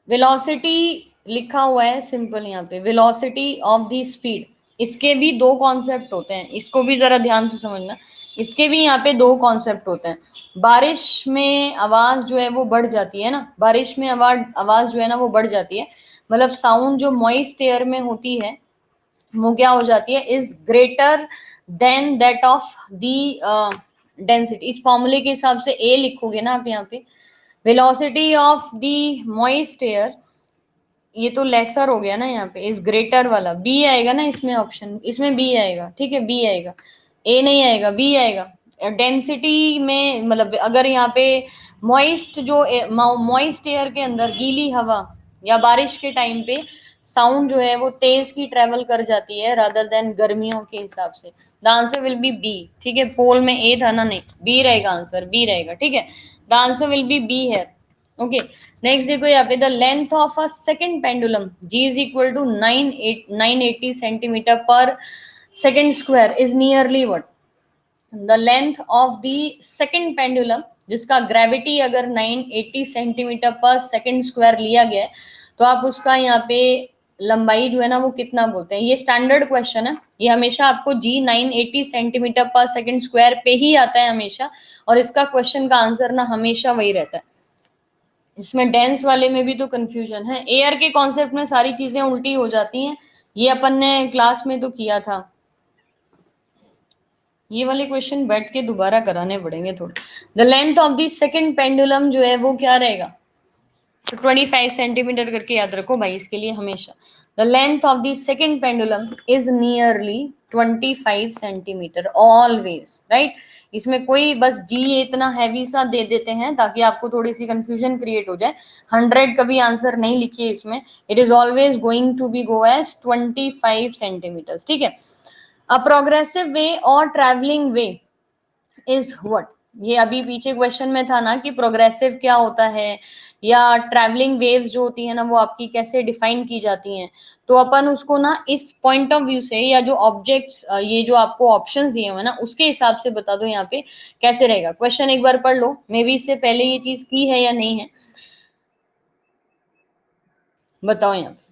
S1: वेलोसिटी लिखा हुआ है सिंपल यहाँ पे, वेलोसिटी ऑफ द स्पीड, इसके भी दो कॉन्सेप्ट होते हैं, इसको भी जरा ध्यान से समझना, इसके भी यहाँ पे दो कॉन्सेप्ट होते हैं। बारिश में आवाज जो है वो बढ़ जाती है ना, बारिश में आवाज जो है ना वो बढ़ जाती है, मतलब साउंड जो मॉइस्ट एयर में होती है वो क्या हो जाती है, is greater than that of the density. इस फॉर्मूले के हिसाब से ए लिखोगे ना आप यहाँ पे, velocity of the moist air, ये तो लेसर हो गया ना, यहाँ पे इस ग्रेटर वाला बी आएगा ना, इसमें ऑप्शन, इसमें बी आएगा, ठीक है, बी आएगा, ए नहीं आएगा, बी आएगा। डेंसिटी में मतलब अगर यहाँ पे मॉइस्ट जो मॉइस्ट एयर के अंदर गीली हवा या बारिश के टाइम पे साउंड जो है वो तेज की ट्रेवल कर जाती है रादर देन गर्मियों के हिसाब से, the answer will be B, ठीक है, पोल में ए था ना, नहीं बी रहेगा आंसर, बी रहेगा, ठीक है, the answer will be B है। ओके नेक्स्ट देखो यहाँ पे, the length of a second pendulum g is equal to 980 centimetre per second square is nearly what, the length of the second pendulum जिसका gravity अगर 980 centimetre per second square लिया गया है, तो आप उसका यहाँ पे लंबाई जो है ना वो कितना बोलते हैं, ये स्टैंडर्ड क्वेश्चन है, ये हमेशा आपको जी 980 सेंटीमीटर पर सेकंड स्क्वायर पे ही आता है हमेशा, और इसका क्वेश्चन का आंसर ना हमेशा वही रहता है। इसमें डेंस वाले में भी तो कंफ्यूजन है। एयर के कॉन्सेप्ट में सारी चीजें उल्टी हो जाती हैं, ये अपन ने क्लास में तो किया था। ये वाले क्वेश्चन बैठ के दोबारा कराने पड़ेंगे थोड़े। The length of the second pendulum जो है वो क्या रहेगा, तो 25 सेंटीमीटर करके याद रखो भाई इसके लिए हमेशा। The length of the second pendulum is nearly 25 centimetre always, right. इसमें कोई बस जी इतना हैवी सा दे देते हैं ताकि आपको थोड़ी सी कंफ्यूजन क्रिएट हो जाए। 100 कभी आंसर नहीं लिखिए इसमें, it is always going to be go as 25 centimetre, ठीक है। अ प्रोग्रेसिव वे और ट्रैवलिंग वे इज व्हाट, ये अभी पीछे क्वेश्चन में था ना कि प्रोग्रेसिव क्या होता है या ट्रैवलिंग वेव्स जो होती है ना वो आपकी कैसे डिफाइन की जाती हैं। तो अपन उसको ना इस पॉइंट ऑफ व्यू से, या जो ऑब्जेक्ट्स ये जो आपको ऑप्शंस दिए हुए ना उसके हिसाब से बता दो यहाँ पे कैसे रहेगा। क्वेश्चन एक बार पढ़ लो, मे बी इससे पहले ये चीज की है या नहीं है, बताओ यहाँ पे।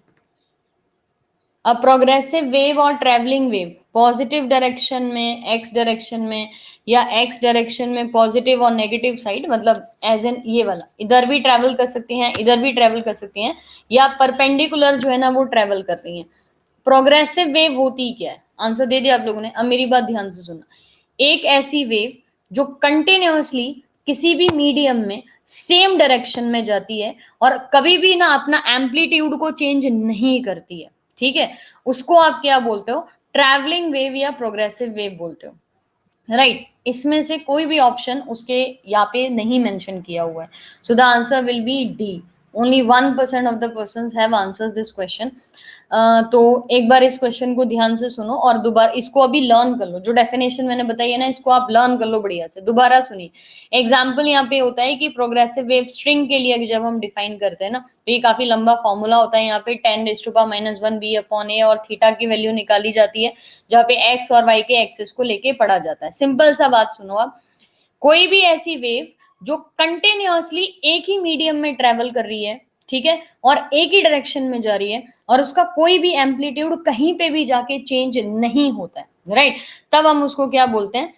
S1: अब प्रोग्रेसिव वेव और ट्रेवलिंग वेव पॉजिटिव डायरेक्शन में, एक्स डायरेक्शन में, या एक्स डायरेक्शन में पॉजिटिव और नेगेटिव साइड, मतलब एज एन ये वाला इधर भी ट्रेवल कर सकती हैं इधर भी ट्रेवल कर सकती हैं, या परपेंडिकुलर जो है ना वो ट्रेवल कर रही हैं। प्रोग्रेसिव वेव होती क्या है, आंसर दे दिया आप लोगों ने। अब मेरी बात ध्यान से सुनना, एक ऐसी वेव जो कंटिन्यूअसली किसी भी मीडियम में सेम डायरेक्शन में जाती है और कभी भी ना अपना एम्पलीट्यूड को चेंज नहीं करती है, ठीक है, उसको आप क्या बोलते हो, ट्रैवलिंग वेव या प्रोग्रेसिव वेव बोलते हो, राइट। इसमें से कोई भी ऑप्शन उसके यहाँ पे नहीं मेंशन किया हुआ है, so the answer will B D. Only 1% of the persons have answers this question. तो एक बार इस क्वेश्चन को ध्यान से सुनो और दोबारा इसको अभी लर्न कर लो, जो डेफिनेशन मैंने बताई है ना इसको आप लर्न कर लो बढ़िया से, दोबारा सुनिए। एग्जाम्पल यहाँ पे होता है कि प्रोग्रेसिव वेव स्ट्रिंग के लिए जब हम डिफाइन करते हैं ना तो ये काफी लंबा फॉर्मूला होता है, यहाँ पे 10⁻⁻1 बी अपॉन ए और थीटा की वैल्यू निकाली जाती है, जहाँ पे एक्स और वाई के एक्सेस को लेके पढ़ा जाता है। सिंपल सा बात सुनो आप, कोई भी ऐसी वेव जो कंटिन्यूअसली एक ही मीडियम में ट्रेवल कर रही है, ठीक है, और एक ही डायरेक्शन में जा रही है और उसका कोई भी एम्पलीट्यूड कहीं पे भी जाके चेंज नहीं होता है, राइट, तब हम उसको क्या बोलते हैं,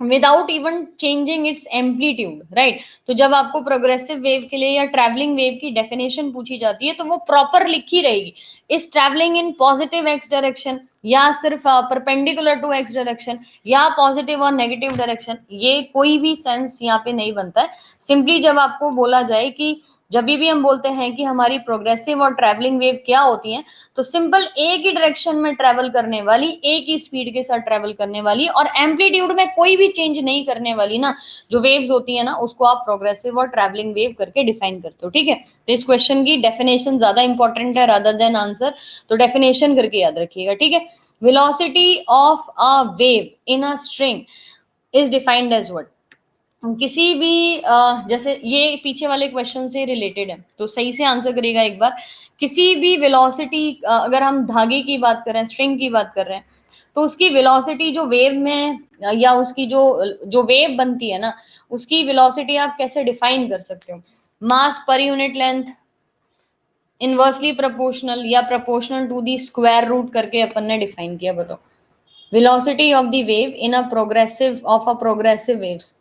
S1: without even changing it's amplitude, right. तो जब आपको प्रोग्रेसिव वेव के लिए या ट्रैवलिंग वेव की डेफिनेशन पूछी जाती है तो वो प्रॉपर लिखी रहेगी, इस travelling in positive x direction या सिर्फ परपेंडिकुलर टू एक्स डायरेक्शन या पॉजिटिव और नेगेटिव डायरेक्शन, ये कोई भी सेंस यहाँ पे नहीं बनता है। सिंपली जब आपको बोला जाए कि जब भी हम बोलते हैं कि हमारी प्रोग्रेसिव और ट्रैवलिंग वेव क्या होती हैं, तो सिंपल एक ही डायरेक्शन में ट्रेवल करने वाली, एक ही स्पीड के साथ ट्रेवल करने वाली और एम्पलीट्यूड में कोई भी चेंज नहीं करने वाली ना जो वेव्स होती है ना उसको आप प्रोग्रेसिव और ट्रैवलिंग वेव करके डिफाइन करते हो, ठीक है। तो इस क्वेश्चन की डेफिनेशन ज्यादा इंपॉर्टेंट है रादर देन आंसर, तो डेफिनेशन करके याद रखिएगा, ठीक है। Velocity of a wave in a string is defined as what, किसी भी जैसे ये पीछे वाले क्वेश्चन से रिलेटेड है तो सही से आंसर करिएगा एक बार। किसी भी वेलोसिटी, अगर हम धागे की बात कर रहे हैं, स्ट्रिंग की बात कर रहे हैं, तो उसकी वेलोसिटी जो वेव में या उसकी जो जो वेव बनती है ना उसकी वेलोसिटी आप कैसे डिफाइन कर सकते हो, mass per unit length, inversely proportional या proportional to the square root करके अपन ने डिफाइन किया, बताओ। Velocity of the wave in a progressive of a progressive waves,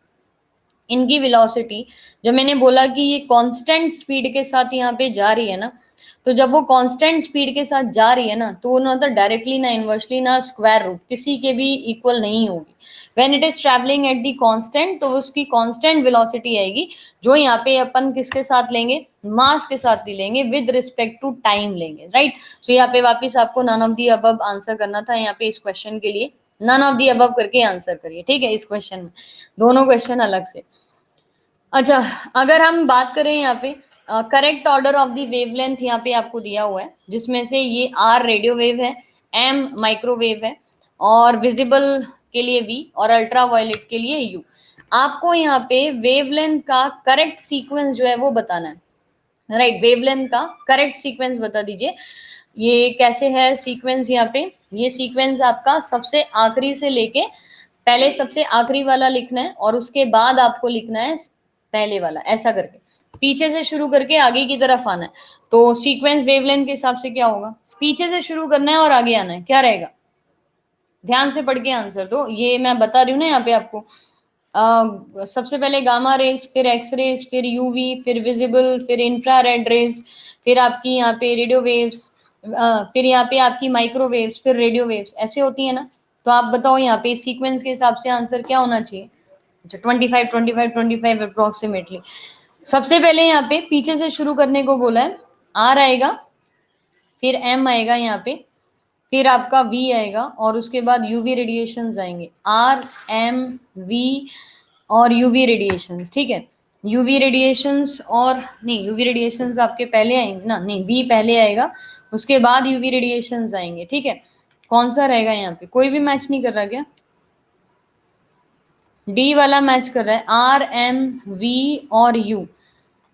S1: इनकी वेलोसिटी, जब मैंने बोला कि ये कांस्टेंट स्पीड के साथ यहाँ पे जा रही है ना, तो जब वो कांस्टेंट स्पीड के साथ जा रही है ना तो वो ना तो डायरेक्टली ना इनवर्सली ना स्क्वायर रूट किसी के भी इक्वल नहीं होगी। When it is travelling at the constant तो उसकी कांस्टेंट वेलोसिटी आएगी, जो यहाँ पे अपन किसके साथ लेंगे, मास के साथ ही लेंगे, विद रिस्पेक्ट टू टाइम लेंगे, राइट। सो यहाँ पे वापिस आपको none of the above answer करना था, यहाँ पे इस क्वेश्चन के लिए नन ऑफ दी अबव करके आंसर करिए, ठीक है। इस क्वेश्चन में दोनों क्वेश्चन अलग से। अच्छा, अगर हम बात करें यहाँ पे correct order of the wavelength यहाँ पे आपको दिया हुआ है, जिसमें से ये आर रेडियो वेव है, एम माइक्रोवेव है और विजिबल के लिए वी और अल्ट्रा वायलेट के लिए यू। आपको यहाँ पे वेवलेंथ का करेक्ट सीक्वेंस जो है वो बताना है, राइट। वेवलेंथ का करेक्ट सीक्वेंस बता दीजिए। ये कैसे है सीक्वेंस, यहाँ पे ये सीक्वेंस आपका सबसे आखिरी से लेके पहले सबसे आखिरी वाला लिखना है और उसके बाद आपको लिखना है पहले वाला, ऐसा करके पीछे से शुरू करके आगे की तरफ आना है। तो सीक्वेंस वेवलेंथ के हिसाब से क्या होगा, पीछे से शुरू करना है और आगे आना है, क्या रहेगा, ध्यान से पढ़ के आंसर दो, ये मैं बता रही हूँ ना यहाँ पे आपको। सबसे पहले गामा रेज, फिर एक्स रेज, फिर यूवी, फिर विजिबल, फिर इंफ्रारेड रेज, फिर आपकी यहाँ पे रेडियो वेव्स, फिर यहाँ पे आपकी माइक्रोवेव्स, फिर रेडियो वेव्स, ऐसे होती है ना। तो आप बताओ यहाँ पे सीक्वेंस के हिसाब से आंसर क्या होना चाहिए। अच्छा 25 25 25 अप्रोक्सीमेटली। सबसे पहले यहाँ पे पीछे से शुरू करने को बोला है। आर आएगा, फिर एम आएगा यहाँ पे, फिर आपका वी आएगा, और उसके बाद यूवी रेडिएशंस आएंगे। आर एम वी और यूवी रेडिएशंस, ठीक है। यूवी रेडिएशंस और नहीं, यूवी रेडिएशंस आपके पहले आएंगे ना, नहीं वी पहले आएगा, उसके बाद यूवी रेडिएशंस आएंगे, ठीक है। कौन सा रहेगा यहाँ पे, कोई भी मैच नहीं कर रहा क्या? डी वाला मैच कर रहा है, आर एम वी और यू।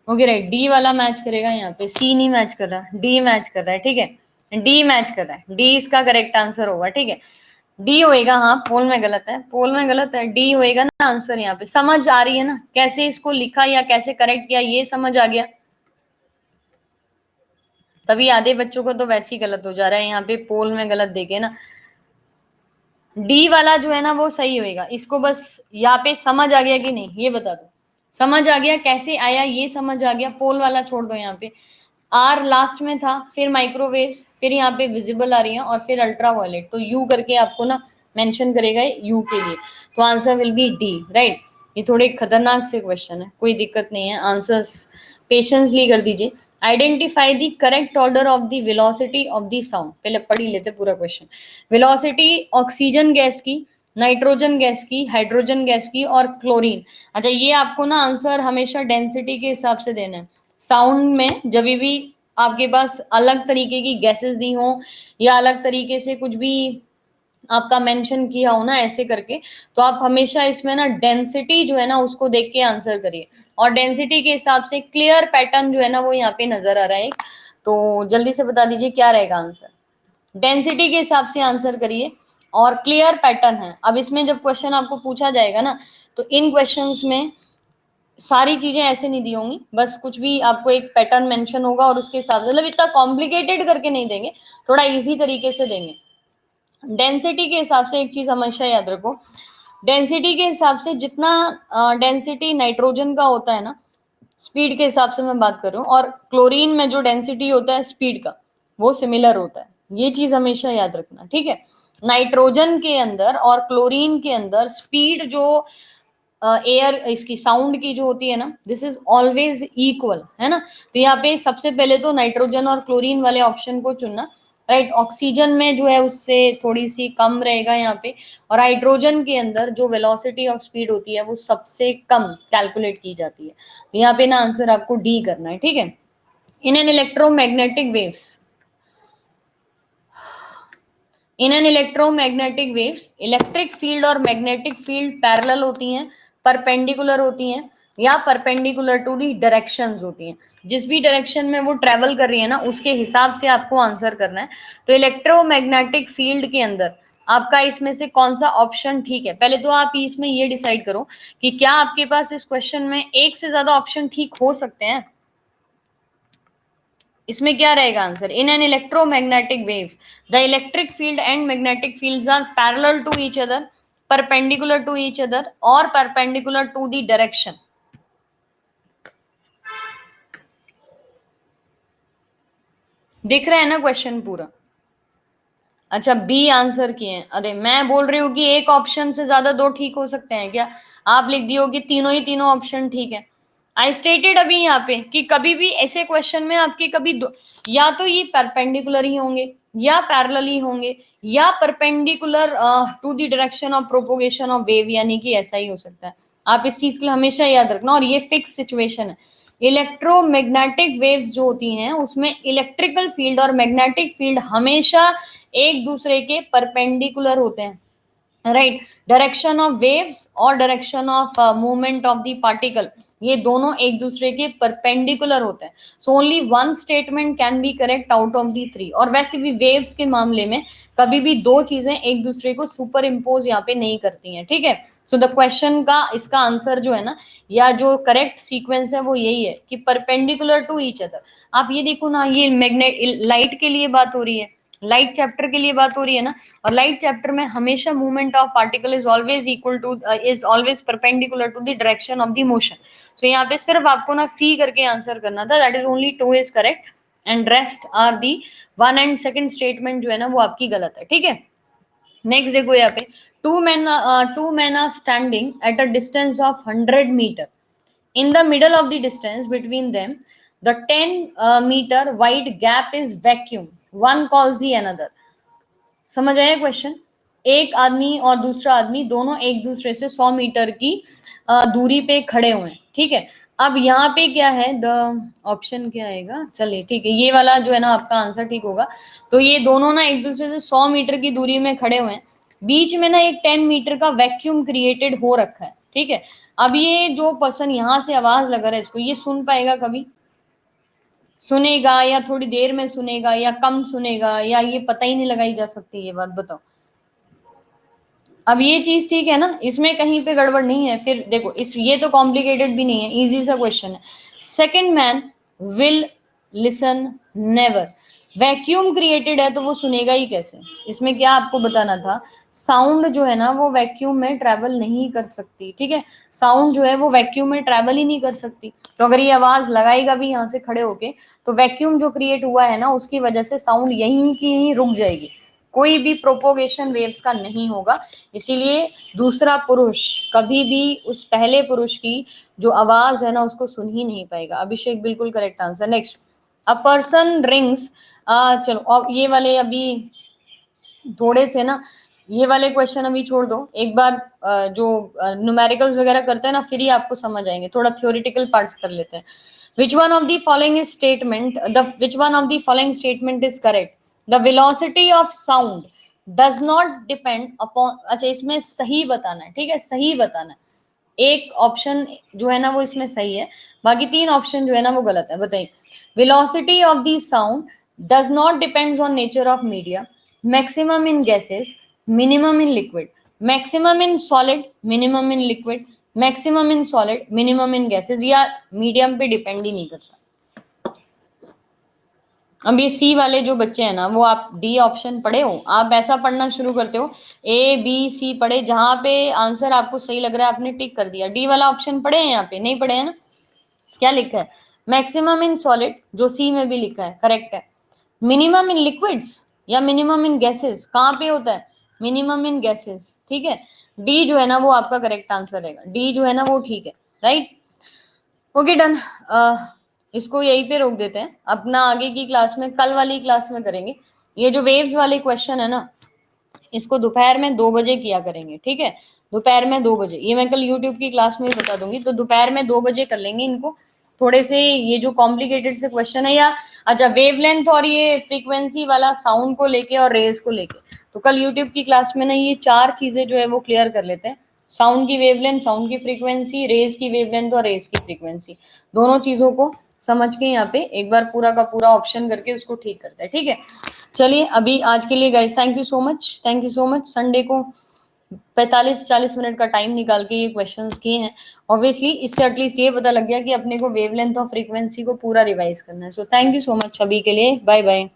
S1: ओके राइट, डी वाला मैच करेगा यहाँ पे, सी नहीं मैच कर रहा, डी मैच कर रहा है, ठीक है। डी मैच कर रहा है, डी इसका करेक्ट आंसर होगा, ठीक है। डी होएगा, हाँ पोल में गलत है, पोल में गलत है, डी होएगा ना आंसर यहाँ पे। समझ आ रही है ना कैसे इसको लिखा या कैसे करेक्ट किया, ये समझ आ गया। तभी आधे बच्चों को तो वैसे ही गलत हो जा रहा है, यहाँ पे पोल में गलत देखे ना। डी वाला जो है ना वो सही होएगा, इसको बस यहाँ पे समझ आ गया कि नहीं ये बता दो। समझ आ गया कैसे आया, ये समझ आ गया। पोल वाला छोड़ दो यहाँ पे। आर लास्ट में था, फिर माइक्रोवेव्स, फिर यहाँ पे विजिबल आ रही है, और फिर अल्ट्रा वायलेट। तो यू करके आपको ना मेंशन करेगा यू के लिए, तो answer will B D, right. ये थोड़े खतरनाक से क्वेश्चन है, कोई दिक्कत नहीं है, आंसर्स पेशेंसली कर दीजिए। Identify the correct order of the velocity of the sound. पहले पढ़ ही लेते पूरा क्वेश्चन। वेलोसिटी ऑक्सीजन गैस की, नाइट्रोजन गैस की, हाइड्रोजन गैस की और क्लोरीन। अच्छा ये आपको ना आंसर हमेशा डेंसिटी के हिसाब से देना है। साउंड में जब भी आपके पास अलग तरीके की गैसेस दी हो, या अलग तरीके से कुछ भी आपका मेंशन किया हो ना ऐसे करके, तो आप हमेशा इसमें ना डेंसिटी जो है ना उसको देख के आंसर करिए। और डेंसिटी के हिसाब से क्लियर पैटर्न जो है ना वो यहाँ पे नजर आ रहा है। तो जल्दी से बता दीजिए क्या रहेगा आंसर। डेंसिटी के हिसाब से आंसर करिए, और क्लियर पैटर्न है। अब इसमें जब क्वेश्चन आपको पूछा जाएगा ना, तो इन क्वेश्चंस में सारी चीजें ऐसे नहीं दी होंगी, बस कुछ भी आपको एक पैटर्न मेंशन होगा और उसके हिसाब से, मतलब इतना कॉम्प्लिकेटेड करके नहीं देंगे, थोड़ा इजी तरीके से देंगे। डेंसिटी के हिसाब से एक चीज हमेशा याद रखो, डेंसिटी के हिसाब से जितना डेंसिटी नाइट्रोजन का होता है ना, स्पीड के हिसाब से मैं बात कर रहा हूँ, और क्लोरीन में जो डेंसिटी होता है स्पीड का, वो सिमिलर होता है। ये चीज हमेशा याद रखना, ठीक है। नाइट्रोजन के अंदर और क्लोरीन के अंदर स्पीड जो एयर इसकी साउंड की जो होती है ना, दिस इज ऑलवेज इक्वल, है ना। तो यहाँ पे सबसे पहले तो नाइट्रोजन और क्लोरीन वाले ऑप्शन को चुनना, राइट। ऑक्सीजन में जो है उससे थोड़ी सी कम रहेगा यहाँ पे, और हाइड्रोजन के अंदर जो वेलोसिटी ऑफ स्पीड होती है वो सबसे कम कैलकुलेट की जाती है। तो यहाँ पे ना आंसर आपको डी करना है, ठीक है। इन an electromagnetic waves, in an electromagnetic waves, electric field और मैग्नेटिक फील्ड पैरेलल होती हैं, परपेंडिकुलर होती हैं, या परपेंडिकुलर टू दी डायरेक्शंस होती हैं। जिस भी डायरेक्शन में वो ट्रेवल कर रही है ना उसके हिसाब से आपको आंसर करना है। तो इलेक्ट्रोमैग्नेटिक फील्ड के अंदर आपका इसमें से कौन सा ऑप्शन ठीक है, पहले तो आप इसमें ये डिसाइड करो कि क्या आपके पास इस क्वेश्चन में एक से ज्यादा ऑप्शन ठीक हो सकते हैं। इसमें क्या रहेगा answer. In an electromagnetic waves the electric field and magnetic fields are parallel to each other, perpendicular to each other, और परपेंडिकुलर टू द डायरेक्शन। दिख रहा है ना क्वेश्चन पूरा। अच्छा बी आंसर किए हैं, अरे मैं बोल रही हूँ कि एक ऑप्शन से ज्यादा दो ठीक हो सकते हैं क्या। आप लिख दियो कि तीनों ही तीनों ऑप्शन ठीक है। आई स्टेटेड अभी यहाँ पे कि कभी भी ऐसे क्वेश्चन में आपके कभी या तो ये परपेंडिकुलर ही होंगे, या पैरेलल ही होंगे, या perpendicular to the direction of propagation of wave, यानी कि ऐसा ही हो सकता है। आप इस चीज के लिए हमेशा याद रखना, और ये फिक्स सिचुएशन है। इलेक्ट्रोमैग्नेटिक वेव्स जो होती हैं उसमें इलेक्ट्रिकल फील्ड और मैग्नेटिक फील्ड हमेशा एक दूसरे के परपेंडिकुलर होते हैं, राइट। डायरेक्शन ऑफ वेव्स और direction of movement of the particle, ये दोनों एक दूसरे के परपेंडिकुलर होते हैं। So only one statement can be correct out of the three. और वैसे भी वेव्स के मामले में कभी भी दो चीजें एक दूसरे को सुपर इम्पोज यहाँ पे नहीं करती हैं, ठीक है। सो द क्वेश्चन का इसका आंसर जो है ना, या जो करेक्ट सीक्वेंस है वो यही है कि परपेंडिकुलर टू ईच अदर। आप ये देखो ना, ये मैग्नेट लाइट के लिए बात हो रही है, लाइट चैप्टर के लिए बात हो रही है ना, और लाइट चैप्टर में हमेशा movement of particle is always equal to is always perpendicular to the direction of the motion. तो यहाँ पे सिर्फ आपको ना सी करके आंसर करना था, that is only 2 is correct and rest are the 1 and second statement जो है ना वो आपकी गलत है, ठीक है। नेक्स्ट देखो यहाँ पे, two men are standing at a distance of 100 metre, in the middle of the distance between them the 10 meter wide gap is vacuum, one calls the another। समझ आया क्वेश्चन? एक आदमी और दूसरा आदमी दोनों एक दूसरे से 100 मीटर की दूरी पे खड़े हुए हैं, ठीक है। अब यहाँ पे क्या है, द ऑप्शन क्या आएगा, चलिए ठीक है, ये वाला जो है ना आपका आंसर ठीक होगा। तो ये दोनों ना एक दूसरे से 100 मीटर की दूरी में खड़े हुए हैं, बीच में ना एक 10 मीटर का वैक्यूम क्रिएटेड हो रखा है, ठीक है। अब ये जो पर्सन यहाँ से आवाज लगा रहा है इसको, ये सुन पाएगा कभी? सुनेगा या थोड़ी देर में सुनेगा या कम सुनेगा, या ये पता ही नहीं लगाई जा सकती, ये बात बताओ। अब ये चीज ठीक है ना, इसमें कहीं पे गड़बड़ नहीं है। फिर देखो इस, ये तो कॉम्प्लिकेटेड भी नहीं है, इजी सा क्वेश्चन है। Second man will listen never, vacuum created है तो वो सुनेगा ही कैसे? इसमें क्या आपको बताना था, साउंड जो है ना वो वैक्यूम में ट्रेवल नहीं कर सकती, ठीक है। साउंड जो है वो वैक्यूम में ट्रेवल ही नहीं कर सकती, तो अगर ये आवाज लगाएगा भी यहाँ से खड़े होके तो वैक्यूम जो क्रिएट हुआ है ना उसकी वजह से साउंड यहीं की यहीं रुक जाएगी, कोई भी प्रोपोगेशन वेव्स का नहीं होगा। इसीलिए दूसरा पुरुष कभी भी उस पहले पुरुष की जो आवाज है ना उसको सुन ही नहीं पाएगा। अभिषेक बिल्कुल correct answer. Next, a person rings, चलो अब ये वाले अभी थोड़े से ना, ये वाले क्वेश्चन अभी छोड़ दो, एक बार जो न्यूमेरिकल्स वगैरह करते हैं ना फिर ही आपको समझ आएंगे, थोड़ा थ्योरेटिकल पार्ट्स कर लेते हैं। which one of the following is statement the which one of the following statement is correct, the velocity of sound does not depend upon, अच्छा इसमें सही बताना है, ठीक है, सही बताना है। एक ऑप्शन जो है ना वो इसमें सही है, बाकी 3 ऑप्शन जो है ना वो गलत है। बताइए, velocity of the sound does not depends on nature of media, maximum in gases, minimum in liquid, maximum in solid, minimum in liquid, maximum in solid, minimum in gases, या मीडियम पे depend ही नहीं करता। अब ये सी वाले जो बच्चे हैं ना वो, आप डी ऑप्शन पढ़े हो, आप ऐसा पढ़ना शुरू करते हो, ए बी सी पढ़े, जहां पे आंसर आपको सही लग रहा है आपने टिक कर दिया। डी वाला ऑप्शन पढ़े हैं यहाँ पे? नहीं पढ़े हैं ना। क्या लिखा है, मैक्सिमम इन सॉलिड, जो सी में भी लिखा है करेक्ट है। मिनिमम इन लिक्विड्स या मिनिमम इन गैसेस, कहाँ पे होता है, मिनिमम इन गैसेस, ठीक है। डी जो है ना वो आपका करेक्ट आंसर रहेगा, डी जो है ना वो ठीक है, राइट। ओके डन, इसको यहीं पे रोक देते हैं, अपना आगे की क्लास में, कल वाली क्लास में करेंगे। ये जो वेव्स वाले क्वेश्चन है ना इसको दोपहर में 2 बजे किया करेंगे, ठीक है, दोपहर में 2 बजे। ये मैं कल यूट्यूब की क्लास में ही बता दूंगी, तो दोपहर में 2 बजे कर लेंगे इनको। थोड़े से ये जो कॉम्प्लिकेटेड से क्वेश्चन है, या अच्छा वेवलेंथ और ये फ्रीक्वेंसी वाला साउंड को लेके और रेज को लेके, तो कल यूट्यूब की क्लास में ना ये 4 चीजें जो है वो क्लियर कर लेते हैं। साउंड की वेवलेंथ, साउंड की फ्रीक्वेंसी, रेज की वेवलेंथ और रेज की फ्रीक्वेंसी, दोनों चीजों को समझ के यहाँ पे एक बार पूरा का पूरा ऑप्शन करके उसको ठीक करते हैं, ठीक है। चलिए अभी आज के लिए guys thank you so much, thank you so much. Sunday को 45-40 मिनट का टाइम निकाल के ये क्वेश्चंस किए हैं। ऑब्वियसली इससे एटलीस्ट ये पता लग गया कि अपने को वेवलेंथ और फ्रीक्वेंसी को पूरा रिवाइज करना है। So thank you so much, अभी के लिए बाय बाय।